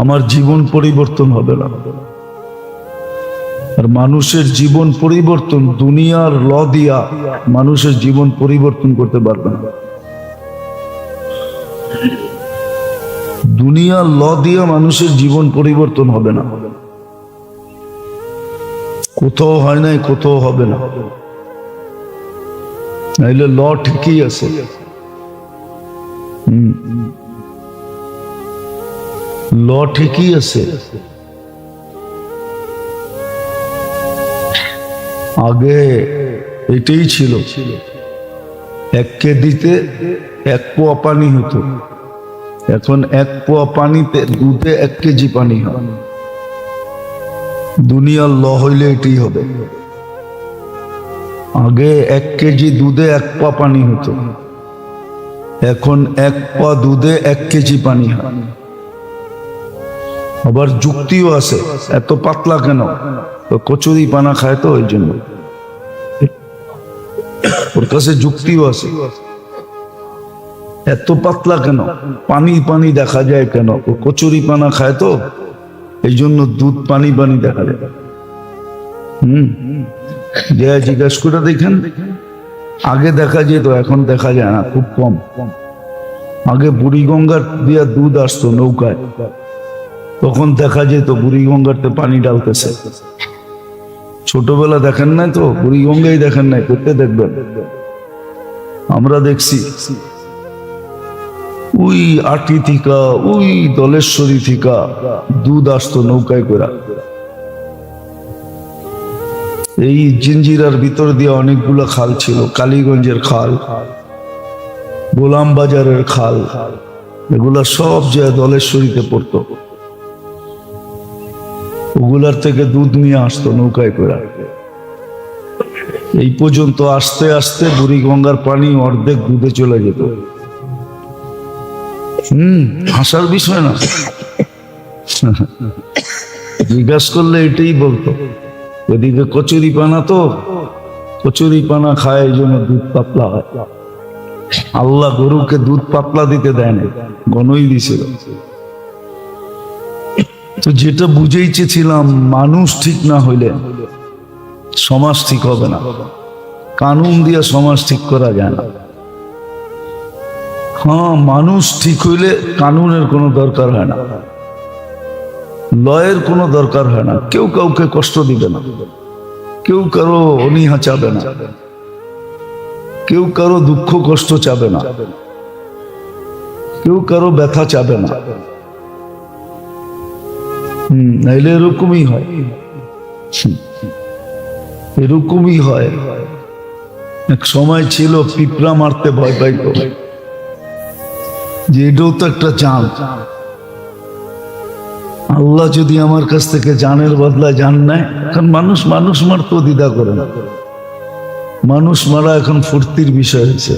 আমার জীবন পরিবর্তন হবে না। আর মানুষের জীবন পরিবর্তন, দুনিয়ার ল দিয়া মানুষের জীবন পরিবর্তন করতে পারবে না। দুনিয়ার ল দিয়া মানুষের জীবন পরিবর্তন হবে না, কোথাও হয় নাই, কোথাও হবে না। নাইলে ল ঠিকই আছে। ল ঠিকই আছে। আগে এটাই ছিল, 1 কেজিতে 1 পোয়া পানি হতো, এখন 1 পোয়া পানিতে দুধে 1 কেজি পানি হয়। দুনিয়ার ল হইলে এটাই হবে। আগে 1 কেজি দুধে 1 পোয়া পানি হতো, এখন 1 পোয়া দুধে 1 কেজি পানি হয়। আবার যুক্তিও আছে, এত পাতলা কেন? কচুরি পানা খায় তো ওই জন্য, ওর কাছে যুক্তিও আছে। এত পাতলা কেন? পানি পানি দেখা যায় কেন? ও কচুরি পানা খায় তো এই জন্য দুধ পানি পানি দেখা যায়। যে জিজ্ঞাসা করে দেখেন, আগে দেখা যেত, এখন দেখা যায় না, খুব কম। আগে বুড়িগঙ্গার দিয়া দুধ আসতো নৌকায়, তখন দেখা যেত বুড়িগঙ্গাতে পানি ডালতেছে। ছোটবেলা দেখেন নাই তো, বুড়িগঙ্গাই দেখেন নাই, করতে দেখবেন। আমরা দেখছি ওই আটি থিকা, ওই দলেশ্বরী থিকা দুধ আসতো নৌকায় করে। এই জিঞ্জিরার ভিতর দিয়ে অনেকগুলো খাল ছিল, কালীগঞ্জের খাল, গোলাম বাজারের খাল, এগুলা সব যে দলেশ্বরীতে পড়তো। ওগুলার থেকে দুধ নিয়ে আসতো নৌকায় করে। এই পর্যন্ত আস্তে আস্তে বুড়িগঙ্গার পানি অর্ধেক দুধে চলে যেত। হাসার বিষয় না, জিজ্ঞাসা করলে এটাই বলতো। ওদিকে কচুরি পানা, তো কচুরি পানা খায় এই জন্য দুধ পাতলা হয়। আল্লাহ গরুকে দুধ পাতলা দিতে দেয় না, ঘনই দিছিল। তো যেটা বুঝেইছিলাম, মানুষ ঠিক না হইলে সমাজ ঠিক হবে না। কানুন দিয়ে সমাজ ঠিক করা যায় না। হ্যাঁ, মানুষ ঠিক হইলে কানুনের কোনো দরকার হয় না, লয়ের কোনো দরকার হয় না। কেউ কাউকে কষ্ট দিবে না, কেউ কারো অনীহা চাবে না, কেউ কারো দুঃখ কষ্ট চাবে না, কেউ কারো ব্যথা চাবে না। নাইলে এরকমই হয়, এরকমই হয়। এক সময় ছিল পিঁপড়া মারতে ভয় পাইত, যে এটাও তো একটা জান। আল্লাহ যদি আমার কাছ থেকে জানের বদলা জান নেয়, এখন মানুষ মারতেও দ্বিধা করে না। মানুষ মারা এখন ফুর্তির বিষয় হয়েছে,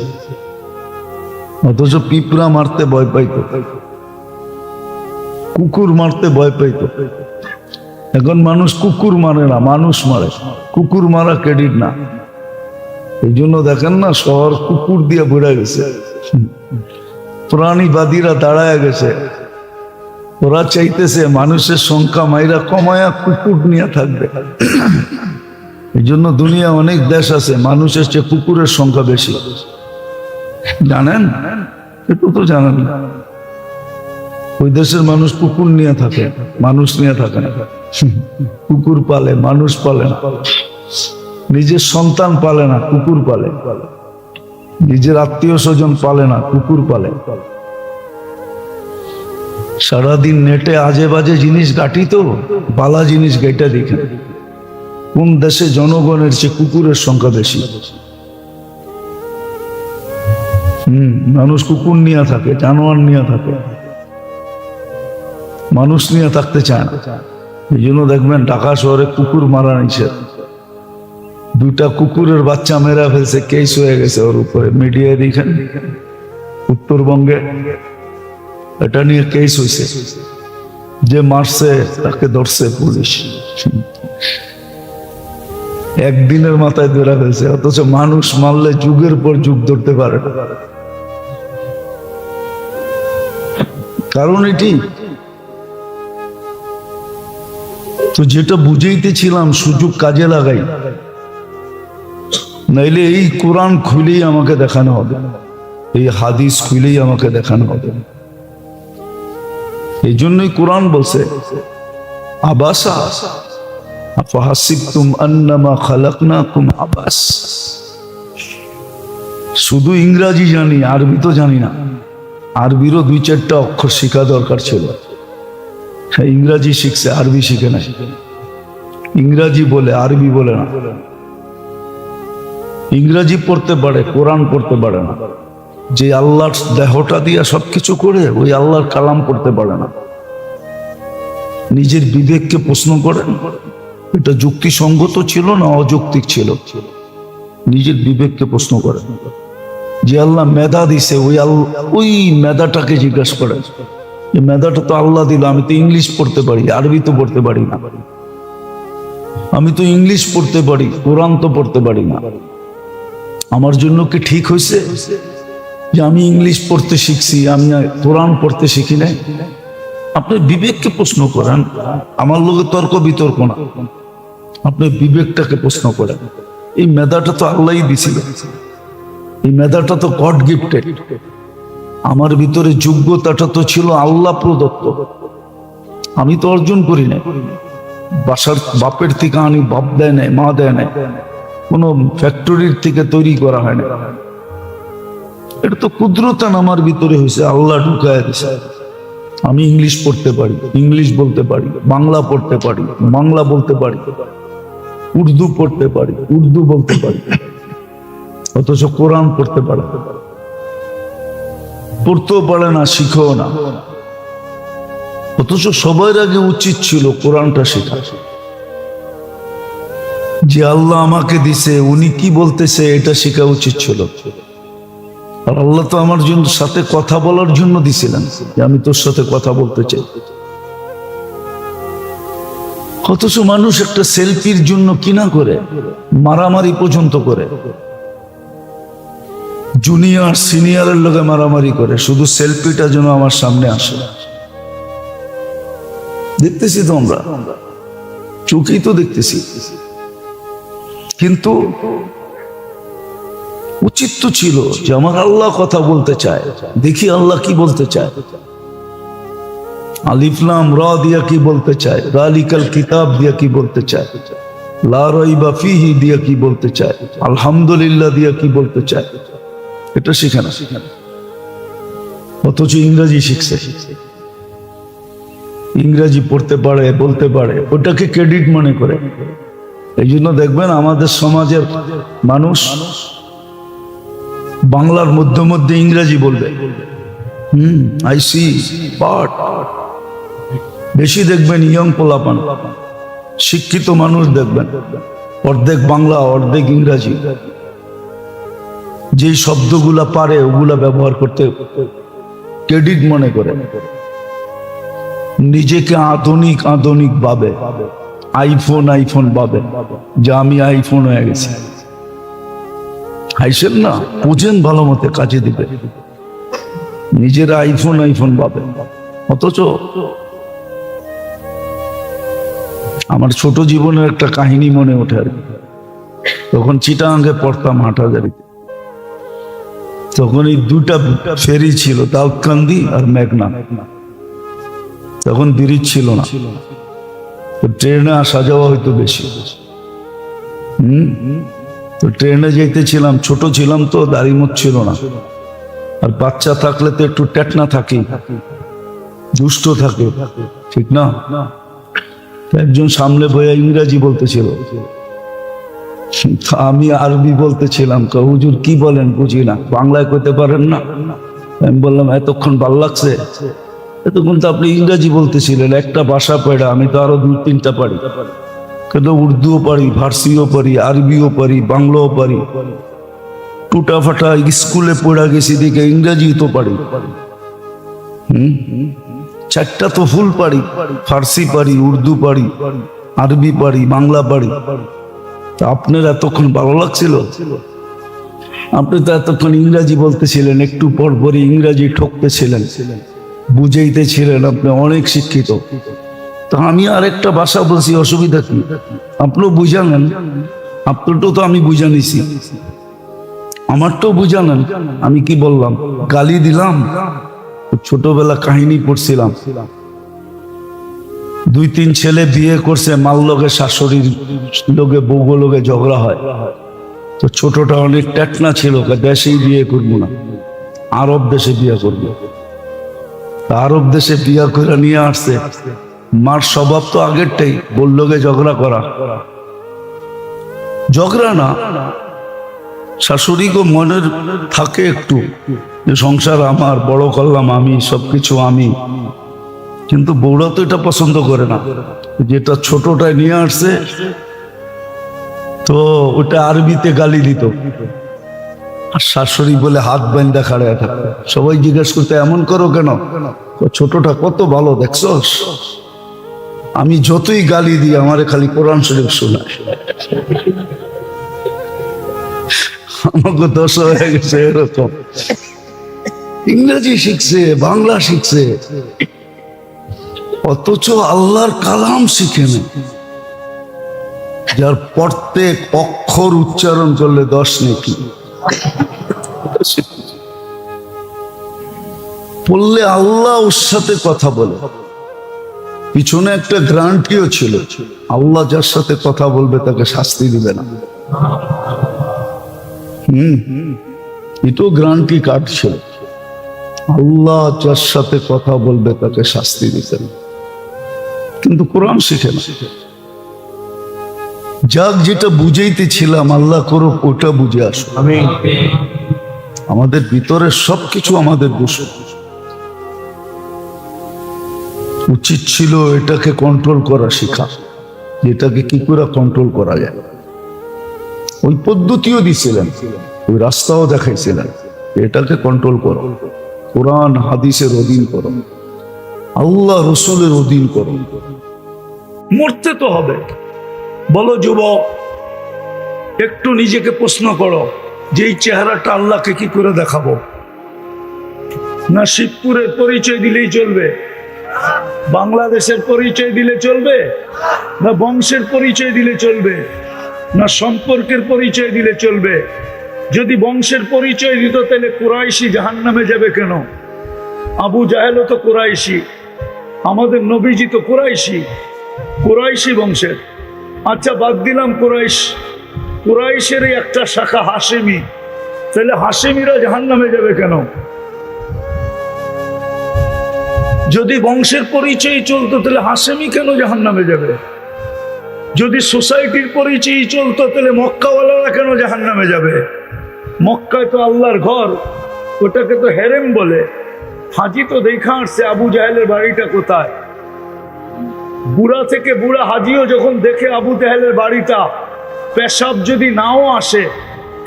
অথচ পিঁপড়া মারতে ভয় পাইত, কুকুর মারতে ভয় পাইত। এখন মানুষ কুকুর মারে না, মানুষ মারে। কুকুর মারা ক্রেডিট না। এই জন্য দেখেন না, শহর কুকুর দিয়ে ভরে গেছে। প্রাণীবাদীরা দাঁড়ায় গেছে, ওরা চাইতেছে মানুষের সংখ্যা মাইরা কমায়া কুকুর নিয়ে থাকবে। এই জন্য দুনিয়া অনেক দেশ আছে মানুষের চেয়ে কুকুরের সংখ্যা বেশি। জানেন? একটু তো জানেন না। ওই দেশের মানুষ কুকুর নিয়ে থাকে, মানুষ নিয়ে থাকে না। কুকুর পালে, মানুষ পালে না। নিজের সন্তান পালে না, কুকুর পালে। নিজের আত্মীয় স্বজন পালে না, কুকুর পালে। সারাদিন নেটে আজে বাজে জিনিস ঘাটি, তো বালা জিনিস গাইটা দেখেন। কোন দেশে জনগণের চেয়ে কুকুরের সংখ্যা বেশি? মানুষ কুকুর নিয়ে থাকে, জানোয়ার নিয়ে থাকে, মানুষ নিয়ে থাকতে চায় না। এই জন্য দেখবেন ঢাকা শহরে কুকুর মারা নিষেধ। 2টা কুকুরের বাচ্চা মেরা ফেলছে, কেস হয়ে গেছে ওর উপরে, মিডিয়ায় দেখেন। উত্তরবঙ্গে এটা নিয়ে কেস হয়েছে, যে মারছে তাকে ধরছে পুলিশ। একদিনের মাথায় ধরে ফেলছে, অথচ মানুষ মারলে যুগের পর যুগ ধরতে পারে না। কারণ এটি তো, যেটা বুঝাইতেছিলাম, সুযোগ কাজে লাগাই, নাইলে এই কোরআন খুলেই আমাকে দেখানো হবে, এই হাদিস খুলেই আমাকে দেখানো হবে। এই জন্যই কোরআন বলছে, আবাসা আফাহাসিবতুম আন্নামা খালাকনাকুম আবাস। শুধু ইংরাজি জানি, আরবি তো জানি না। আরবিরও 2-4টা অক্ষর শেখা দরকার ছিল। হ্যাঁ, ইংরাজি শিখছে, আরবি শিখে না। ইংরাজি বলে, আরবি বলে না। ইংরাজি পড়তে পারে, কোরআন পড়তে পারে না। যে আল্লাহর দেহটা দিয়া সবকিছু করে, ওই আল্লাহর কালাম পড়তে পারে না। নিজের বিবেককে প্রশ্ন করেন, এটা যুক্তিসঙ্গত ছিল না অযৌক্তিক ছিল? নিজের বিবেককে প্রশ্ন করেন। যে আল্লাহ মেধা দিছে, ওই মেধাটাকে জিজ্ঞাসা করেন, এই মেধাটা তো আল্লাহ দিল। আমি তো ইংলিশ পড়তে পারি, আরবি তো পড়তে পারি না। আমি তো ইংলিশ পড়তে পারি, কোরআন তো পড়তে পারি না। আমার জন্য কি ঠিক হয়েছে যে আমি ইংলিশ পড়তে শিখছি, আমি কোরআন পড়তে শিখি নাই? আপনি বিবেককে প্রশ্ন করেন, আমার লোকে তর্ক বিতর্ক না। আপনি বিবেকটাকে প্রশ্ন করেন। এই মেধাটা তো আল্লাহই দিছিল, এই মেধাটা তো গড গিফটেড। আমার ভিতরে যোগ্যতাটা তো ছিল আল্লাহ প্রদত্ত, আমি তো অর্জন করি নাই। বাসার বাপের থেকে আনি, বাপ দেয় নাই, মা দেয় নাই, কোনো ফ্যাক্টরির থেকে তৈরি করা হয় না। এটা তো কুদরতান আমার ভিতরে হয়েছে, আল্লাহ ঢুকায় দিছে। আমি ইংলিশ পড়তে পারি, ইংলিশ বলতে পারি, বাংলা পড়তে পারি, বাংলা বলতে পারি, উর্দু পড়তে পারি, উর্দু বলতে পারি, অথচ কোরআন পড়তে পারে, পড়তেও পারে না, শিখেও না। অথচ সবার আগে উচিত ছিল কোরআনটা শেখা। যে আল্লাহ আমাকে দিছে, উনি কি বলতেছে এটা শেখা উচিত ছিল। আর আল্লাহ তো আমার জন্য সাথে কথা বলার জন্য দিছিলেন, যে আমি তোর সাথে কথা বলতে চাই। অথচ মানুষ একটা সেলফির জন্য কিনা করে, মারামারি পর্যন্ত করে, জুনিয়র সিনিয়রের লোকে মারামারি করে, শুধু সেলফিটা যেন আমার সামনে আসে। দেখতেছি তো আমরা, চোখেই তো দেখতেছি। কিন্তু উচিত তো ছিল যে আমার আল্লাহ কথা বলতে চায়, দেখি আল্লাহ কি বলতে চায়। আলিফ লাম রা দিয়া কি বলতে চায়, যালিকাল কিতাব দিয়া কি বলতে চায়, লা রাইবা ফিহি দিয়া কি বলতে চায়, আলহামদুলিল্লাহ দিয়া কি বলতে চায়, এটা শিখে না। অথচ ইংরেজি শিখছে, ইংরেজি পড়তে পারে, বলতে পারে, ওটাকে ক্রেডিট মনে করে। এই জন্য দেখবেন আমাদের সমাজের মানুষ বাংলার মধ্যে মধ্যে ইংরেজি বলবে। আই সি বাট বেশি দেখবেন ইয়ং পোলাপান, শিক্ষিত মানুষ দেখবেন অর্ধেক বাংলা অর্ধেক ইংরেজি। যেই শব্দগুলা পারে ওগুলা ব্যবহার করতে ক্রেডিট মনে করে, নিজেকে আধুনিক আধুনিক ভাবে, আইফোন আইফোন ভাবে, যে আমি আইফোন হয়ে গেছি। হাইসেন না, বুঝেন ভালো মতে, কাজে দিবে। নিজেরা আইফোন আইফোন ভাবে। অথচ আমার ছোট জীবনের একটা কাহিনী মনে ওঠে আর কি। তখন চিটাগাঙ্গে পড়তাম হাটহাজারীতে। তখন এই দুটা ফেরি ছিল, দাউদকান্দি আর মেঘনা। তখন ব্রিজ ছিল না, তো ট্রেনে আসা যাওয়া হয়তো বেশি। তো ট্রেনে যেতেছিলাম, ছোট ছিলাম তো, দাড়ি মুখ ছিল না। আর বাচ্চা থাকলে তো একটু টেটনা থাকে, দুষ্ট থাকে, ঠিক না? একজন সামনে বইয়া ইংরেজি বলতেছিল, আমি আরবি বলতেছিলাম। হুজুর কি বলেন বুঝি না, বাংলায় কইতে পারেন না? আমি বললাম এতক্ষণ ভাল লাগছে, এতক্ষণ তো আপনি ইংরেজি বলতেছিলেন, একটা ভাষা পেড়া, আমি তো আরো 2-3টা পারি। কিন্তু উর্দুও পারি, ফার্সিও পারি, আরবিও পারি, বাংলাও পারি। টুটা ফাটা স্কুলে পড়া গেছি দিকে ইংরেজি তো পারি। 4টা তো ফুল পারি, ফার্সি পারি, উর্দু পারি, আরবি পারি, বাংলা পারি। আপনার এতক্ষণ ভালো লাগছিল? আপনি তো এতক্ষণ ইংরাজি বলতেছিলেন, একটু পর পরই ইংরাজি ঠকতেছিলেন, বুঝাইতেছিলেন, আপনি অনেক শিক্ষিত। তো আমি আরেকটা ভাষা বলছি, অসুবিধা কি? আপনিও বুঝালেন, আপনারটাও তো আমি বুঝা নিছি, আমারটাও বুঝালেন। আমি কি বললাম? গালি দিলাম? ছোটবেলা কাহিনী পড়ছিলাম, 2-3 ছেলে বিয়ে করছে, মাল লোকে শাশুড়ির লোকে বউ লোকে ঝগড়া হয়। তো ছোটটা অনেক টেকনা ছিল, দেশেই বিয়ে করবো না, আরব দেশে বিয়ে করবো। আরব দেশে বিয়ে করে নিয়ে আসছে। মার স্বভাব তো আগেরটাই, বললো গে ঝগড়া করা, ঝগড়া না, শাশুড়ি গো মনের থাকে একটু যে সংসার আমার, বড় করলাম আমি, সবকিছু আমি, কিন্তু বউরা তো এটা পছন্দ করে না। যেটা ছোটটায় নিয়ে আসছে তো ওটা আরবিতে গালি দিত, আর শাশুড়ি বলে হাত বান্ধা খাড়ে থাকতো। সবাই জিজ্ঞেস করতে এমন করো কেন? ছোটটা কত ভালো দেখছস, আমি যতই গালি দিই আমারে খালি কোরআন শরীফ শোনায়। আমাকে 10 হয়ে গেছে এরকম, ইংরেজি শিখছে, বাংলা শিখছে, অথচ আল্লাহর কালাম শিখে নেই, যার প্রত্যেক অক্ষর উচ্চারণ করলে 10 নেকি, পড়লে আল্লাহ ওর সাথে কথা বলে। পিছনে একটা গ্যারান্টিও ছিল, আল্লাহ যার সাথে কথা বলবে তাকে শাস্তি দিবে না। এটাও গ্যারান্টি কার্ড ছিল, আল্লাহ যার সাথে কথা বলবে তাকে শাস্তি দিবে না। কিন্তু কোরআন শিখে না। যাক, যেটা বুঝাইতেছিলাম আল্লাহ করুক ওটা বুঝে আসো। আমাদের ভিতরে সবকিছু আমাদের দোষ। উচিত ছিল এটাকে কন্ট্রোল করা শেখা, এটাকে কি করে কন্ট্রোল করা যায়। ওই পদ্ধতিও দিছিলেন, ওই রাস্তাও দেখাইছিলেন, এটাকে কন্ট্রোল করো, কোরআন হাদিসের অধীন করো, আল্লাহ রসুলের অধীন করো। মরতে তো হবে। বলো যুবক, একটু নিজেকে প্রশ্ন করো যে এই চেহারাটা আল্লাহকে কি করে দেখাবো? না শিবপুরের পরিচয় দিলেই চলবে, বাংলাদেশের পরিচয় দিলে চলবে, না বংশের পরিচয় দিলে চলবে, না সম্পর্কের পরিচয় দিলে চলবে? যদি বংশের পরিচয় দিত তাহলে কুরাইশি জাহান্নামে যাবে কেন? আবু জাহেলও তো কুরাইশি, আমাদের নবীজি তো কুরাইশি, কুরাইশি বংশের। আচ্ছা বাদ দিলাম কুরাইশ, কুরাইশের একটা শাখা হাশেমি, তাহলে হাশেমিরা জাহান্নামে যাবে কেন? যদি বংশের পরিচয় চলতো তাহলে হাশেমি কেন জাহান্নামে যাবে? যদি সোসাইটির পরিচয় চলতো তাহলে মক্কাওয়ালারা কেন জাহান্নামে যাবে? মক্কায় তো আল্লাহর ঘর, ওটাকে তো হেরেম বলে। হাজি তো দেখা আসছে আবু জাহেলের বাড়িটা কোথায়। বুড়া থেকে বুড়া হাজিও যখন দেখে আবু জাহেলের বাড়িটা, পেশাব যদি নাও আসে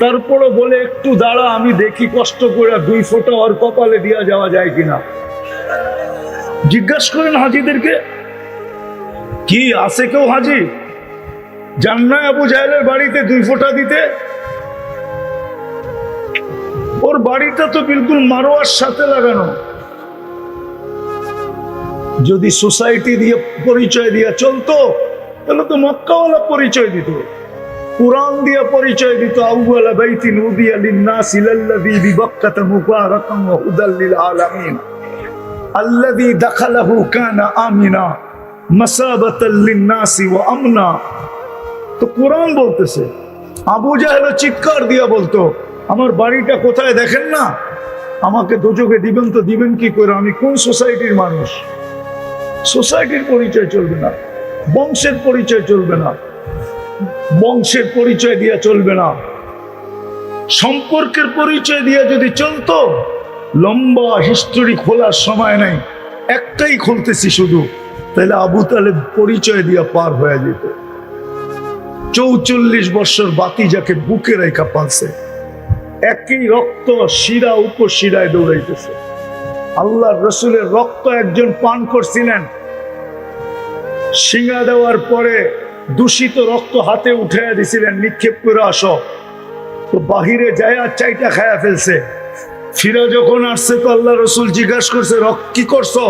তারপরও বলে একটু দাঁড়া, আমি দেখি কষ্ট করে 2 ফোঁটা ওর কপালে দিয়া যাওয়া যায় কিনা। জিজ্ঞাসা করেন হাজিদেরকে, কি আছে কেউ হাজি জান না আবু জাহেলের বাড়িতে 2 ফোঁটা দিতে? ওর বাড়িটা তো বিলকুল মারোয়ার সাথে লাগানো। যদি সোসাইটি দিয়ে পরিচয় দিয়ে চলতো তাহলে তো মক্কাওয়ালা পরিচয় দিত, কুরআন দিয়ে পরিচয় দিত। আউয়ালা বাইতিন উদিয়া লিন-নাসি লাল্লাযী বিবাক্কাতা মুবারাকান ওয়া হুদাল লিল আলামিন আল্লাযী দাখালাহু কানা আমিনা মাসাবাতাল লিন-নাসি ওয়া আমনা। তো কুরআন বলতেছে। আবু জাহেল চিৎকার দিয়া বলতো, আমার বাড়িটা কোথায় দেখেন না? আমাকে দোজখে দিবেন তো দিবেন কি করে? আমি কোন সোসাইটির মানুষ? সোসাইটির পরিচয় চলবে না, বংশের পরিচয় চলবে না, বংশের পরিচয় দিয়ে চলবে না, সম্পর্কের পরিচয় দিয়ে যদি চলতো, লম্বা হিস্টোরি খোলার সময় নাই, একটাই খুলতেছি শুধু, তাহলে আবু তালেব পরিচয় দিয়ে পার হয়ে যেত। 44 বছর বাতি যাকে বুকে রেখা পালছে, একই রক্ত শিরা উপশিরায় দৌড়াইতেছে। আল্লাহ রসুলের রক্ত একজন পান করছিলেন, শিঙা দেওয়ার পরে দূষিত রক্ত হাতে উঠে দিছিলেন, নিক্ষেপ করে আসো। তো বাহিরে যায় আর চাইটা খায়া ফেলছে। ফিরা যখন আসছে তো আল্লাহ রসুল জিজ্ঞাসা করছে, রক্ত কি করছো?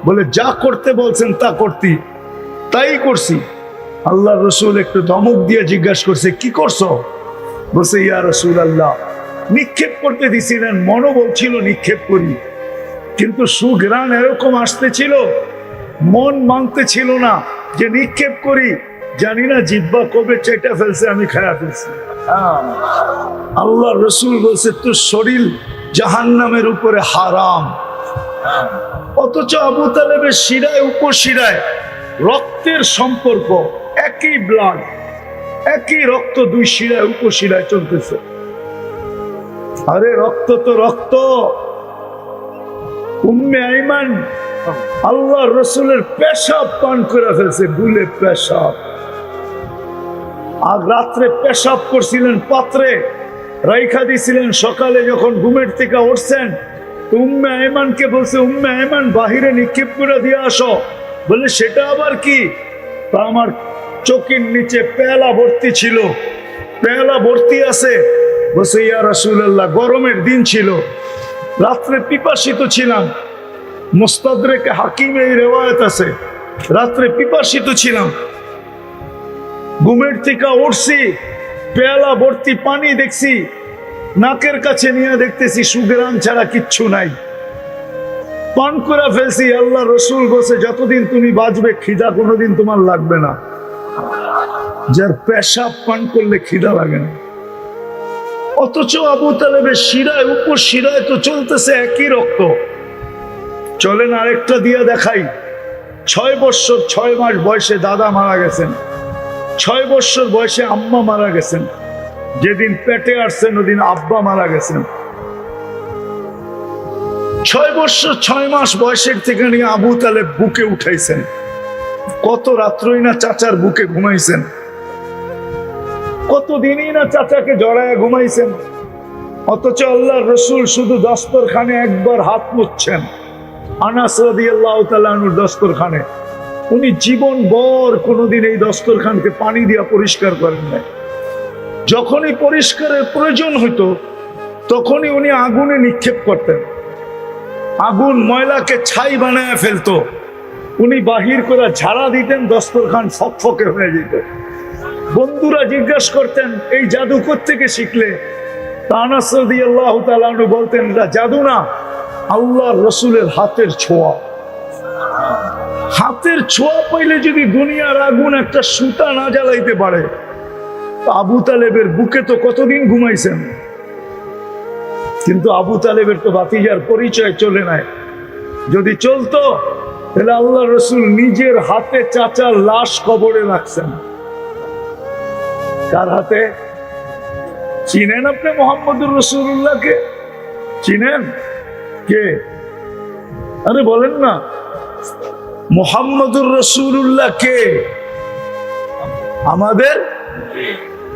বলে যা করতে বলছেন তা করতি, তাই করছি। আল্লাহ রসুল একটু ধমক দিয়ে জিজ্ঞাসা করছে, কি করছো? বলছে, ইয়া রসুল আল্লাহ, নিক্ষেপ করতে দিছিলেন, মনোবল ছিল নিক্ষেপ করি, কিন্তু সুঘ্রাণ এরকম আসতেছিল, মন মানতে ছিল না যে নিক্ষেপ করি। জানি না জিহ্বা কবে চেটে ফেলছে, আমি খায়া ফেলছি। আল্লাহ রসুল বলছে তোর শরীর জাহান্নামের উপরে হারাম। অথচ আবু তালেবের শিরায় উপশিরায় রক্তের সম্পর্ক, একই ব্লাড, একই রক্ত, দুই শিরায় উপশিরায় চলতেছে। আরে রক্ত তো রক্ত। উম্মে আইমান আল্লাহ রসুলের পেশাব পান করে ফেলছে, গুলে পেশাব। আর রাত্রে পেশাব করছিলেন পাত্রে, রাইখা দিছিলেন। সকালে যখন ঘুমের থেকে উঠছেন উম্মে আইমানকে বলছে, উম্মে আইমান বাহিরে নিক্ষেপ করে দিয়ে আসো। বলে সেটা আবার কি? তা আমার চোখের নিচে পেয়ালা ভর্তি ছিল, পেয়ালা ভর্তি আছে। বলছে ইয়া রাসূলুল্লাহ, গরমের দিন ছিল, রাত্রে পিপাসিত ছিলাম। মুস্তাদরেকে হাকিমে এই রেওয়ায়েত আছে, রাত্রে পিপাসিত ছিলাম, ঘুমের থেকে উঠছি, পেয়ালা ভর্তি পানি দেখছি, নাকের কাছে নিয়ে দেখতেছি সুগ্রাণ ছাড়া কিচ্ছু নাই, পান করে ফেলছি। আল্লাহ রসুল বলছে যতদিন তুমি বাঁচবে খিদা কোনোদিন তোমার লাগবে না। যার পেশাব পান করলে খিদা লাগে না। অথচ আবু তালেবের শিরায় উপর শিরায় তো চলতেছে একই রক্ত। চলেন আরেকটা দিয়ে দেখাই। 6 বছর 6 মাস বয়সে দাদা মারা গেছেন, 6 বছর বয়সে আম্মা মারা গেছেন, যেদিন পেটে আসছেন ওদিন আব্বা মারা গেছেন। 6 বছর 6 মাস বয়সের থেকে নিয়ে আবু তালেব বুকে উঠাইছেন। কত রাত্রই না চাচার বুকে ঘুমাইছেন, কতদিনই না চাচাকে জড়ায় ঘুমাইছেন। অথচ আল্লাহ রসুল শুধু দস্তরখানে একবার হাত মুছছেন, আনাস রাদিয়াল্লাহু তাআলা আনহুর দস্তরখানে। উনি জীবন ভর কোনোদিন এই দস্তরখানকে পানি দিয়া পরিষ্কার করেন নাই। যখনই পরিষ্কারের প্রয়োজন হইতো তখনই উনি আগুনে নিক্ষেপ করতেন, আগুন ময়লাকে ছাই বানায় ফেলতো, উনি বাহির করে ঝাড়া দিতেন, দস্তরখান ফকফকে হয়ে যেত। বন্ধুরা জিজ্ঞাসা করতেন এই জাদু কোত্থেকে শিখলে? আনাস রাদিয়াল্লাহু তাআলা আনহু বলতেন এটা জাদু না, আল্লাহর রসুলের হাতের ছোঁয়া। হাতের ছোঁয়া পাইলে যদি দুনিয়ার আগুন একটা সুতা না জ্বালাইতে পারে, আবু তালেবের বুকে তো কতদিন ঘুমাইছেন। কিন্তু আবু তালেবের তো ভাতিজার পরিচয় চলে নাই। যদি চলতো তাহলে আল্লাহ রসুল নিজের হাতে চাচার লাশ কবরে রাখছেন। কার হাতে? চিনেন আপনি মুহাম্মদুর রাসূলুল্লাহকে? চিনেন? কে? আরে বলেন না, মুহাম্মদুর রাসূলুল্লাহ কে? আমাদের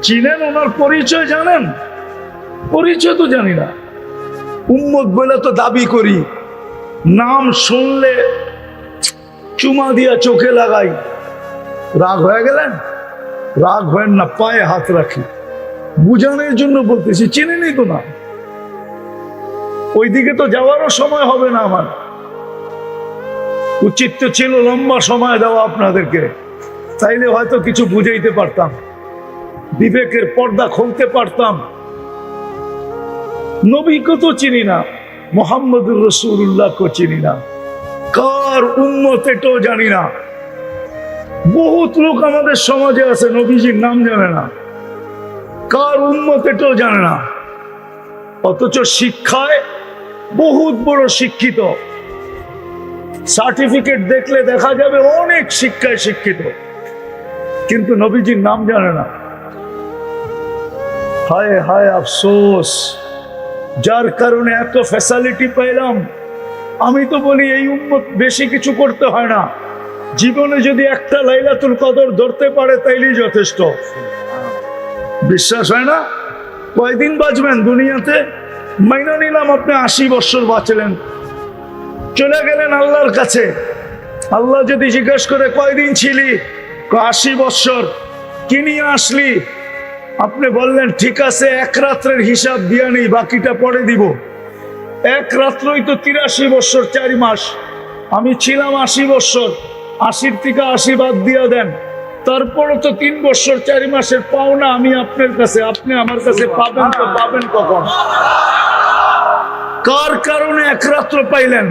চিনেন? ওনার পরিচয় জানেন? পরিচয় তো জানি না, উম্মত বলে তো দাবি করি, নাম শুনলে চুমা দিয়া চোখে লাগাই। রাগ হয়ে গেলেন? রাগ হয় না, পায়ে হাত রাখি, বুঝানোর জন্য বলতেছি। চিনেনই তো না, ওইদিকে তো যাওয়ারও সময় হবে না আমার। উচিত তো ছিল লম্বা সময় দেওয়া আপনাদেরকে, তাইলে হয়তো কিছু বুঝাইতে পারতাম, বিবেকের পর্দা খুলতে পারতাম। নবীকে তো চিনি না, মুহাম্মদুর রাসূলুল্লাহকে চিনি না, কার উম্মত এটাও জানি না। বহুত লোক আমাদের সমাজে আছে নবীজির নাম জানে না, কার উম্মত এটাও জানে না। অথচ শিক্ষায় বহুত বড় শিক্ষিত, সার্টিফিকেট দেখলে দেখা যাবে অনেক শিক্ষায় শিক্ষিত, কিন্তু নবীজির নাম জানে না। হায় হায় আফসোস, যার কারণে এত ফ্যাসিলিটি পাইলাম। আমি তো বলি এই উম্মত বেশি কিছু করতে হয় না, জীবনে যদি একটা লাইলাতুল কদর ধরতে পারে তাইলেই যথেষ্ট। বিশ্বাস হয় না? কয়দিন বাঁচবেন দুনিয়াতে? মাইনা নিলাম আপনি 80 বছর বাঁচলেন, চলে গেলেন আল্লাহর কাছে। আল্লাহ যদি জিজ্ঞেস করে কয়দিন ছিলি, 80 বছর, কি নিয়ে আসলি? আপনি বললেন ঠিক আছে, এক রাত্রের হিসাব দিয়া নেই, বাকিটা পরে দিব। এক রাত্রই তো 83 বছর 4 মাস, আমি ছিলাম 80 বছর, 80 থেকে 80 বাদ দিয়া দেন, তারপরও তো 3 বছর 4 মাসের পাওনা আমি আপনার কাছে, আপনি আমার কাছে পাবেন তো পাবেন কখন? কার কারণে এক রাত্র পাইলেন?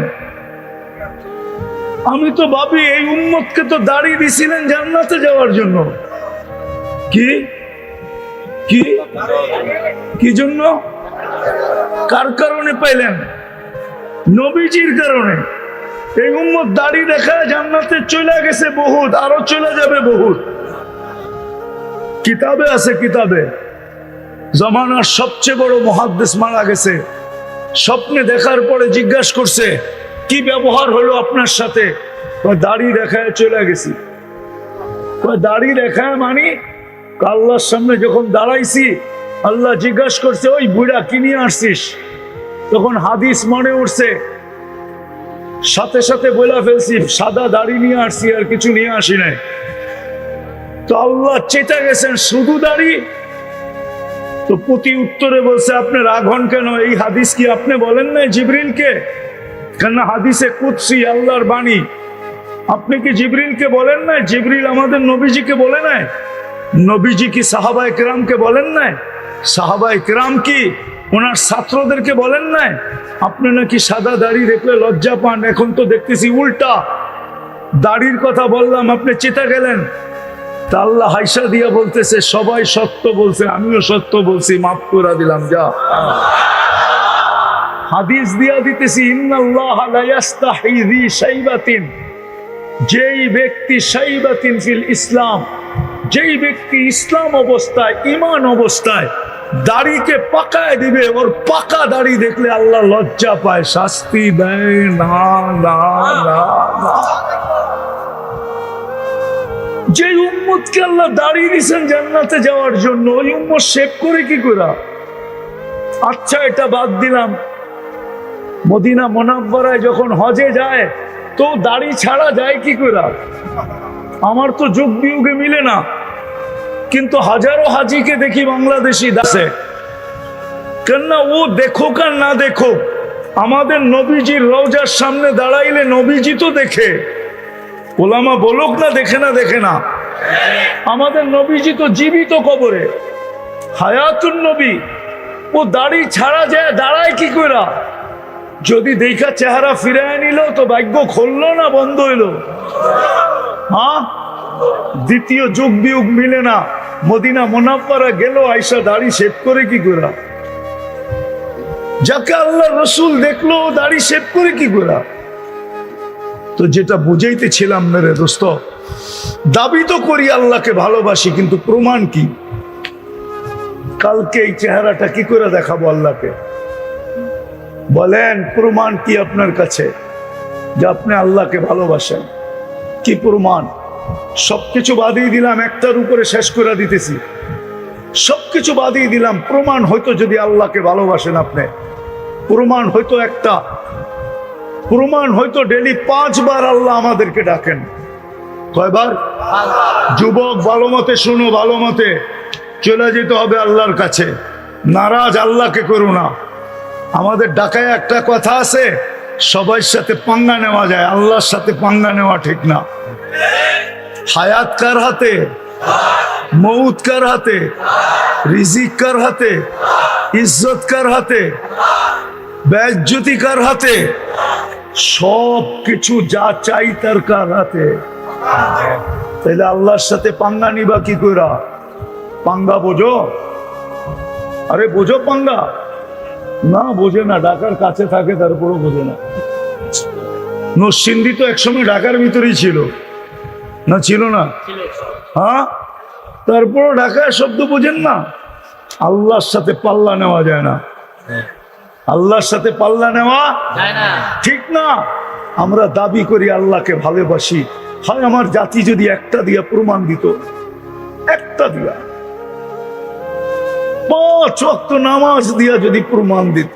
আমি তো ভাবি এই উম্মতকে তো দাঁড়িয়ে দিছিলেন জান্নাতে যাওয়ার জন্য। কি কি কি জন্য? কার কারণে পাইলেন? নবীজির কারণে। এই উম্মত দাড়ি দেখায় জান্নাতে চলে গেছে বহুত, আরো চলে যাবে বহুত। কিতাবে আছে, কিতাবে জামানার সবচেয়ে বড় মুহাদ্দিস মারা গেছে। স্বপ্নে দেখার পরে জিজ্ঞাসা করছে, কি ব্যবহার হলো আপনার সাথে? দাড়ি দেখায় চলে গেছি। দাড়ি দেখায় মানে আল্লাহর সামনে যখন দাঁড়াইছি, আল্লাহ জিজ্ঞাসা করছে, ওই বুড়া কি নিয়ে আসছিস? তখন হাদিস মনে উঠছে, সাথে সাথে বলে ফেলছি, সাদা দাড়ি নিয়ে আসছি, আর কিছু নিয়ে আসি নাই। তো আল্লাহ চেতা গেছেন, শুধু দাড়ি? তো প্রতি উত্তরে বলছে, আপনি রাগ হন কেন? এই হাদিস কি আপনি বলেন নাই জিবরিলকে? কেন হাদিসে কুদসি, আল্লাহর বাণী। আপনি কি জিবরিলকে বলেন নাই? জিবরিল আমাদের নবীজিকে বলে নাই? নবীজি কি সাহাবায়ে কেরামকে বলেন নাই? সাহাবায়ে কেরাম কি ওনার ছাত্রদেরকে বলেন নাই? আপনি নাকি সাদা দাড়ি দেখলে লজ্জা পান, এখন তো দেখতেছি উল্টা। দাড়ির কথা বললাম, আপনি চেতা গেলেন। তা আল্লাহ হাইসা দিয়া বলতেছে, সবাই সত্য বলছে, আমিও সত্য বলছি, মাফ করে দিলাম, যা। হাদিস দিয়া দিতেছি, ইন্নাল্লাহা লা ইস্তাহি যি শাইবাতিন, যেই ব্যক্তি শাইবাতিন ফিল ইসলাম, যেই ব্যক্তি ইসলাম অবস্থায়, ঈমান অবস্থায় দাড়িকে পাকায় দিবে, ওর পাকা দাড়ি দেখলে আল্লাহ লজ্জা পায়, শাস্তি দেয় না, না, না, না। যে উম্মতকে আল্লাহ দাড়ি দিয়েছেন জান্নাতে যাওয়ার জন্য, ওই উম্মত শেভ করে কি করে? আচ্ছা, এটা বাদ দিলাম, মদিনা মুনাওয়ারায় যখন হজে যায়, তো দাড়ি ছাড়া যায় কি করে? আমার তো যুগ বিয়োগে মিলে না, কিন্তু হাজারো হাজিকে দেখি বাংলাদেশি দাসে। কেননা ও দেখুক আর না দেখুক, আমাদের নবীজির রওজার সামনে দাঁড়াইলে নবীজি তো দেখে। ওলামা বলুক না দেখে না, দেখে না। আমাদের নবীজি তো জীবিত কবরে, হায়াতুন নবী। ও দাড়ি ছাড়া যায়, দাঁড়ায় কি করে? যদি দেখা চেহারা ফিরায় নিল তো ভাগ্য খুললো না বন্ধ হইলো? হ্যাঁ, দ্বিতীয় যুগ বিয়োগ মিলে না। মদিনা মুনাওয়ারা গেল, আয়সা দাড়ি শেভ করে কি করে? যাকে আল্লাহ রসুল দেখলো দাড়ি শেভ করে কি করে? তো যেটা বুঝাইতেছিলাম মেরে দোস্ত, দাবি তো করি আল্লাহকে ভালোবাসি, কিন্তু প্রমাণ কি? কালকে এই চেহারাটা কি করে দেখাবো আল্লাহকে? বলেন, প্রমাণ কি আপনার কাছে যে আপনি আল্লাহকে ভালোবাসেন? কি প্রমাণ? সবকিছু বাদিয়ে দিলাম, একটার উপরে শেষ করে দিতেছি। সবকিছু বাদিয়ে দিলাম, প্রমাণ হয়তো যদি আল্লাহকে ভালোবাসেন আপনি, প্রমাণ হয়তো একটা, প্রমাণ হয়তো ডেলি 5 বার আল্লাহ আমাদেরকে ডাকেন। কয়বার? যুবক ভালো মতে শুনো, ভালো মতে চলে যেতে হবে আল্লাহর কাছে। নারাজ আল্লাহকে করো না। আমাদের ঢাকায় একটা কথা আছে, সবার সাথে পাঙ্গা নেওয়া যায়, আল্লাহর সাথে পাঙ্গা নেওয়া ঠিক না। হায়াত কার হাতে? মৌত কার হাতে? রিজিক কার হাতে? ইজ্জত কার হাতে? বেইজ্জতি কার হাতে? সব কিছু যা চাই তার কার হাতে? তাহলে আল্লাহর সাথে পাঙ্গা নিবা কি কইরা? পাঙ্গা বোঝো? আরে বোঝো পাঙ্গা? না বোঝে না, ঢাকার কাছে থাকে তারপরও বোঝে না। নরসিংদী তো একসময় ঢাকার ভিতরেই ছিল না? ছিল না? হ্যাঁ, তারপরও ঢাকায় শব্দ বোঝেন না। আল্লাহর সাথে পাল্লা নেওয়া যায় না, আল্লাহর সাথে পাল্লা নেওয়া ঠিক না। আমরা দাবি করি আল্লাহকে ভালোবাসি, হয় আমার জাতি যদি একটা দিয়া প্রমাণ দিত, একটা দিয়া 5 ওয়াক্ত নামাজ দিয়া যদি প্রমাণ দিত,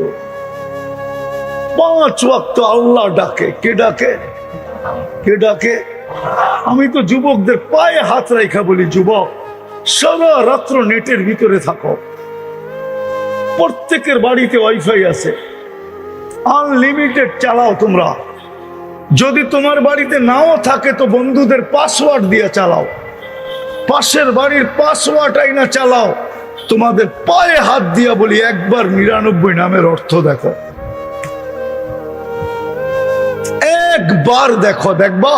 5 ওয়াক্ত আল্লাহ ডাকে। কে ডাকে? কে ডাকে? আমি তো যুবকদের পায়ে হাত রাখা বলি, যুবক সারা রাত্র নেটের ভিতরে থাকো। প্রত্যেকের বাড়িতে ওয়াইফাই আছে, আনলিমিটেড চালাও তোমরা। যদি তোমার বাড়িতে নাও থাকে তো বন্ধুদের পাসওয়ার্ড দিয়ে চালাও, পাশের বাড়ির পাসওয়ার্ড আইনা চালাও। তোমাদের পায়ে হাত দিয়া বলি, একবার 99 নামের অর্থ দেখো, একবার দেখো, দেখবা?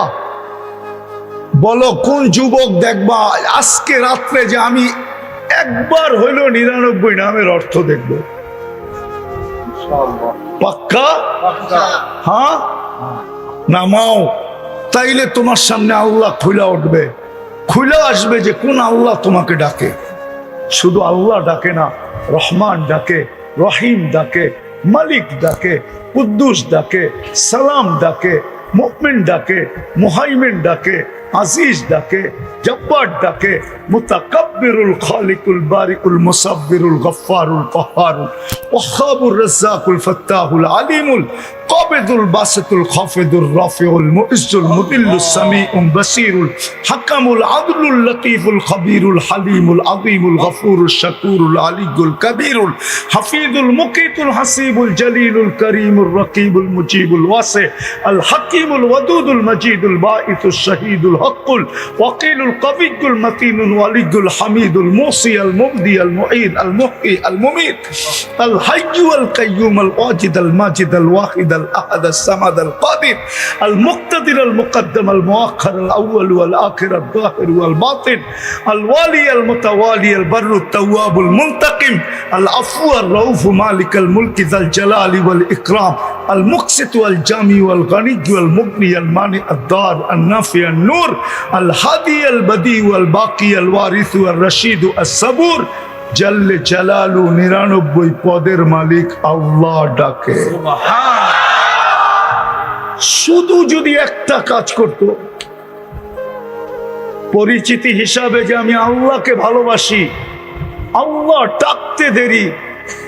বলো কোন যুবক দেখবা আজকে রাত্রে যে আমি একবার হইল 99 নামের অর্থ দেখবো। পাক্কা? হ্যাঁ, নামাও, তাইলে তোমার সামনে আল্লাহ খুলে উঠবে, খুলে আসবে যে কোন আল্লাহ তোমাকে ডাকে। শুধু আল্লাহ ডাকে না, রহমান ডাকে, রহিম ডাকে, মালিক ডাকে, কুদ্দুস ডাকে, সালাম ডাকে, মুমিন ডাকে, মুহাইমিন ডাকে, আজিজ ডাকে, জব্বার ডাকে, মুতাকাব্বিরুল খালিকুল বারিকুল মুসাব্বিরুল গফফারুল কহ্হারুল ওয়াহ্হাবুর রাজ্জাকুল ফাত্তাহুল আলিমুল কাবিদুল বাসিতুল খাফিদুর রাফিউল মুইজ্জুল মুদিল্লুস সামিউল বাসিরুল হাকামুল আদলুল লতীফুল খবীরুল হালিমুল আযীমুল গফুরুল শাকুরুল আলিয়ুল কবীরুল হাফিজুল মুকিতুল হাসিবুল জলিলুল করিমুর রকিবুল মুজিবুল ওয়াসি আল হাকিমুল ওয়াদুদুল মজিদুল বাঈতুশ শাহীদুল হকুল ওয়াকিলুল কবিয়ুল মতিনুল ওয়ালিয়ুল হামিদুল মুসি আল মুবদি আল মুঈদ আল মুহয়ি আল মুমীত আল হাইয়্যু আল কাইয়্যুম আল ওয়াজিদ আল মাজিদ আল ওয়াহিদ আল আহাদ আল সামাদ আল কাদির আল মুক্তাদির আল মুকদ্দম আল মুআখ্খার আল আউয়াল ওয়াল আখির আল যাহির ওয়াল বাতিন আল ওয়ালি আল মুতাওয়ালি আল বাররু তাওয়াব আল মুনতাকিম আল আফু আর রাউফ মালিক আল মুলক যাল জালালি ওয়াল ইকরাম আল মুকসিত ওয়াল জামি ওয়াল গনি ওয়াল মুগনি আল মানি আদ দার আল নাফি আল নূর আল হাদি আল বদি ওয়াল বাকি আল ওয়ারিস ওয়াল রশিদ আস সাবুর জাল্লে জালালু 99 পদের মালিক আল্লাহ ডাকে। শুধু যদি একটা কাজ করত, পরিচিতি হিসাবে যে আমি আল্লাহকে ভালোবাসি, আল্লাহ ডাকতে দেরি,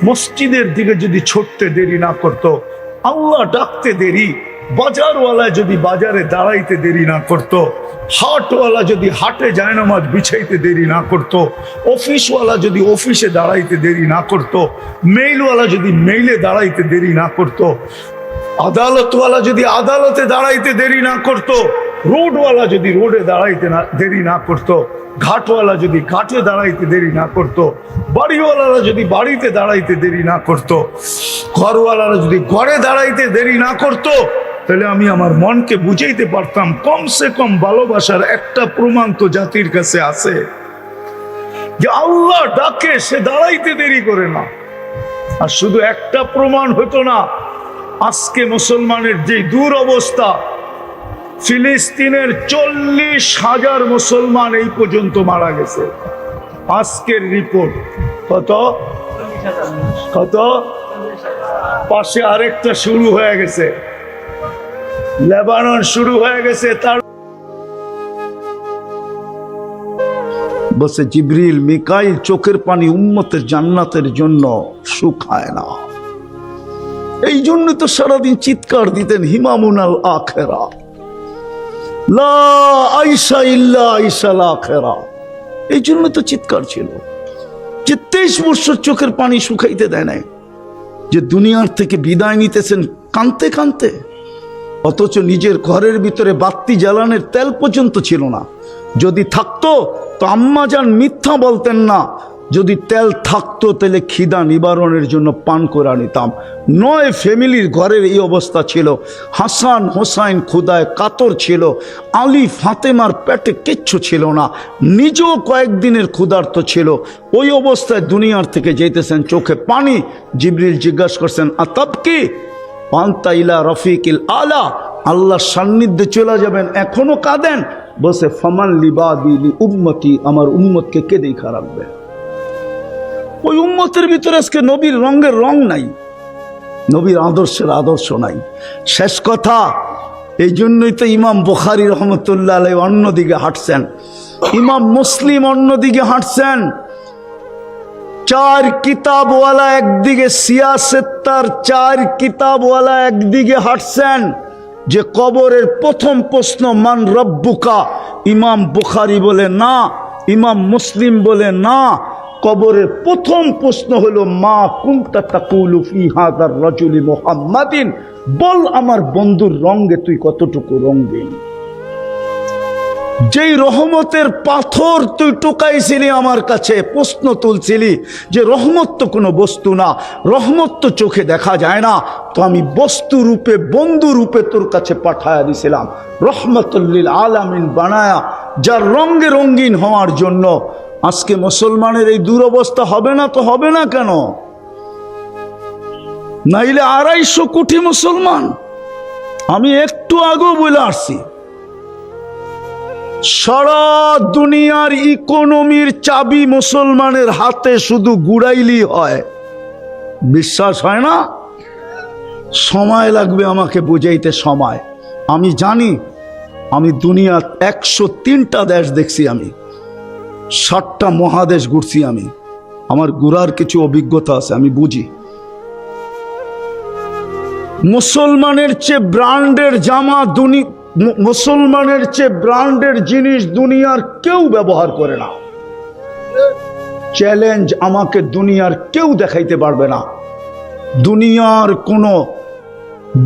মসজিদের দিকে যদি ছুটতে দেরি না করত, আল্লাহ ডাকতে দেরি, বাজারওয়ালা যদি বাজারে দাঁড়াইতে দেরি না করত, হাটওয়ালা যদি হাটে জায়নামাজ বিছাইতে দেরি না করত, অফিসওয়ালা যদি অফিসে দাঁড়াইতে দেরি না করত, মেইলওয়ালা যদি মেইলে দাঁড়াইতে দেরি না করত, আদালতওয়ালা যদি আদালতে দাঁড়াইতে দেরি না করত, রোডওয়ালা যদি রোডে দাঁড়াইতে দেরি না করত, ঘাটওয়ালা যদি ঘাটে দাঁড়াইতে দেরি না করত, বাড়িওয়ালারা যদি বাড়িতে দাঁড়াইতে দেরি না করত, ঘরওয়ালারা যদি ঘরে দাঁড়াইতে দেরি না করত, তাহলে আমি আমার মনকে বুঝাইতে পারতাম কমসে কম ভালোবাসার একটা প্রমাণ তো জাতির কাছে আছে যে আল্লাহ ডাকে, সে দাঁড়াইতে দেরি করে না। আর শুধু একটা প্রমাণ হতো না, আজকে মুসলমানের যে দূর অবস্থা, ফিলিস্তিনের 40,000 মুসলমান এই পর্যন্ত মারা গেছে। আজকের রিপোর্ট কত কত, পাশে আরেকটা শুরু হয়ে গেছে, লেবানন শুরু হয়ে গেছে। তার বসে জিবরিল মিকাইল চোখের পানি উম্মতের জান্নাতের জন্য শুকায় না। এই জন্য তো সারাদিন চিৎকার দিতেন হিমামুন আল আখিরা, লা আইসা ইল্লা আইসাল আখিরা। এই জন্য তো চিৎকার ছিল যে 23 বছর চোখের পানি শুকাইতে দেয় নাই, যে দুনিয়ার থেকে বিদায় নিতেছেন কানতে কানতে, অথচ নিজের ঘরের ভিতরে বাতি জ্বালানোর তেল পর্যন্ত ছিল না। যদি থাকতো তো আম্মা জান মিথ্যা বলতেন না, যদি তেল থাকতো তাহলে খিদা নিবারণের জন্য পান করে নিতাম। 9 ফ্যামিলির ঘরের এই অবস্থা ছিল। হাসান হোসাইন ক্ষুদায় কাতর ছিল, আলী ফাতেমার পেটে কিচ্ছু ছিল না, নিজেও কয়েকদিনের ক্ষুধার্ত ছিল। ওই অবস্থায় দুনিয়ার থেকে যেতেছেন চোখে পানি। জিবরিল জিজ্ঞাসা করছেন আতাবকি পান্তা ইলা রফিকিল আলা, আল্লাহর সান্নিধ্যে চলে যাবেন, এখনো কাঁদেন? বসে ফামান লিবাদি লি উম্মতি, আমার উম্মতকে কে দেখা রাখবে? ওই উম্মতের ভিতরে আজকে নবীর রঙের রং নাই, নবীর আদর্শের আদর্শ নাই। শেষ কথা, এই জন্যই তো ইমাম বুখারী রহমতুল্লাহ আলাইহি অন্যদিকে হাঁটছেন, ইমাম মুসলিম অন্যদিকে হাঁটছেন। 4 কিতাবওয়ালা একদিকে, সিয়াসেত্তার 4 কিতাবওয়ালা একদিকে হাঁটছেন। যে কবরের প্রথম প্রশ্ন মান রব্বুকা, ইমাম বুখারী বলে না, ইমাম মুসলিম বলে না। কবরের প্রথম প্রশ্ন হলো মা কুনতা তাকুলু ফি হাযার রাজুলি মুহাম্মাদিন, বল আমার বন্ধুর রঙে তুই কতটুকু রঙিন। যেই রহমতের পাথর তুই টুকাইছিলি আমার কাছে, প্রশ্ন তুলছিলি যে রহমত তো কোনো বস্তু না, রহমত তো চোখে দেখা যায় না, তো আমি বস্তু রূপে বন্ধু রূপে তোর কাছে পাঠায়া দিছিলাম, রহমতুল লিল আলামিন বানায়া, যার রঙে রঙিন হওয়ার জন্য। আজকে মুসলমানের এই দুরবস্থা হবে না তো হবে না কেন? নাইলে 250 কোটি মুসলমান। আমি একটু আগেও বলে আসছি, সারা দুনিয়ার ইকোনমির চাবি মুসলমানের হাতে, শুধু গুড়াইলি হয়। বিশ্বাস হয় না? সময় লাগবে আমাকে বুঝাইতে, সময়। আমি জানি, আমি দুনিয়ার 103টা দেশ দেখছি, আমি 60টা মহাদেশ ঘুরছি, আমি আমার ঘুরার কিছু অভিজ্ঞতা আছে, আমি বুঝি। মুসলমানের চেয়ে ব্র্যান্ডের জামা মুসলমানের চেয়ে ব্র্যান্ডের জিনিস দুনিয়ার কেউ ব্যবহার করে না। চ্যালেঞ্জ, আমাকে দুনিয়ার কেউ দেখাইতে পারবে না।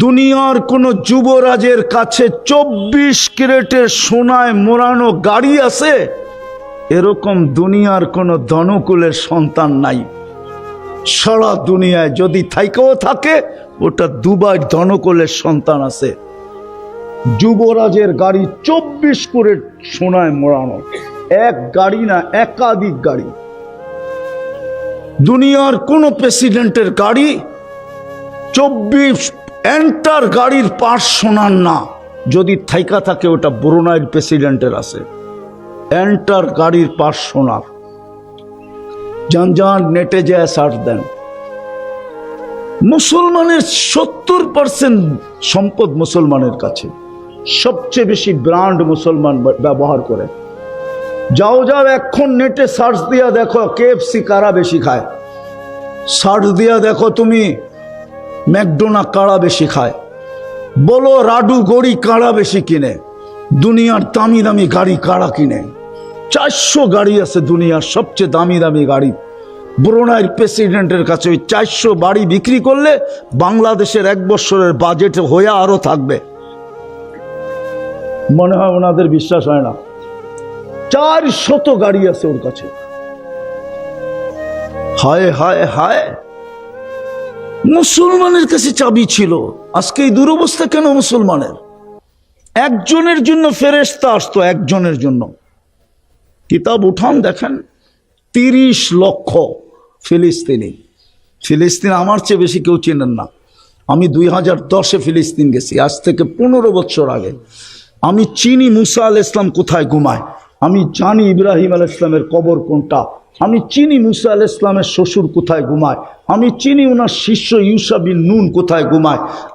দুনিয়ার কোন যুবরাজের কাছে 24 ক্যারেটের সোনায় মোড়ানো গাড়ি আছে, এরকম দুনিয়ার কোন ধনকুলের সন্তান নাই। সারা দুনিয়ায় যদি থাইকেও থাকে, ওটা দুবাই ধনকুলের সন্তান আছে। যুবরাজের গাড়ি 24 ক্যারেট সোনায় মোড়ানো, এক গাড়ি না, একাধিক গাড়ি। দুনিয়ার কোন প্রেসিডেন্টের গাড়ি 24 এন্টার গাড়ির পার্ট সোনার না। যদি থাইকা থাকে, ওটা ব্রুনাইয়ের প্রেসিডেন্টের আছে, এন্টার গাড়ির পার্ট সোনার। যান নেটে যায় সার্চ দেন। মুসলমানের 70% সম্পদ মুসলমানের কাছে। সবচেয়ে বেশি ব্র্যান্ড মুসলমান ব্যবহার করে। যাও এখন নেটে সার্চ দিয়া দেখো KFC কারা বেশি খায়, সার্চ দিয়া দেখো তুমি ম্যাকডোনাল্ড কারা বেশি খায়, বলো রাডু গড়ি কারা বেশি কিনে, দুনিয়ার দামি দামি গাড়ি কারা কিনে। 400 গাড়ি আছে দুনিয়ার সবচেয়ে দামি দামি গাড়ি। ব্রুনাইয়ের প্রেসিডেন্টের কাছে ওই 400 বাড়ি বিক্রি করলে বাংলাদেশের 1 বছরের বাজেট হয়ে আরো থাকবে। মনে হয় ওনাদের বিশ্বাস হয় না। 400 গাড়ি আছে ওর কাছে। হায় হায় হায়, মুসলমানের কাছে চাবি ছিল। আজকে এই দুরবস্থা কেন মুসলমানের? একজনের জন্য ফেরেশতা আসতো, একজনের জন্য। কিতাব উঠান দেখেন, 30 লক্ষ ফিলিস্তিন আমার চেয়ে বেশি কেউ চেনেন না। আমি 2010-এ ফিলিস্তিন গেছি, আজ থেকে 15 বছর আগে। আমি চিনি মুসা আলাইহিস সালাম কোথায় ঘুমায়, আমি জানি ইব্রাহিম আলাইহিস সালামের কবর কোনটা, আমি চিনি মুসা আলাইহিস সালামের শ্বশুর কোথায় ঘুমায়, আমি চিনি ওনার শিষ্য ইউসা বিন নুন কোথায় ঘুমায়।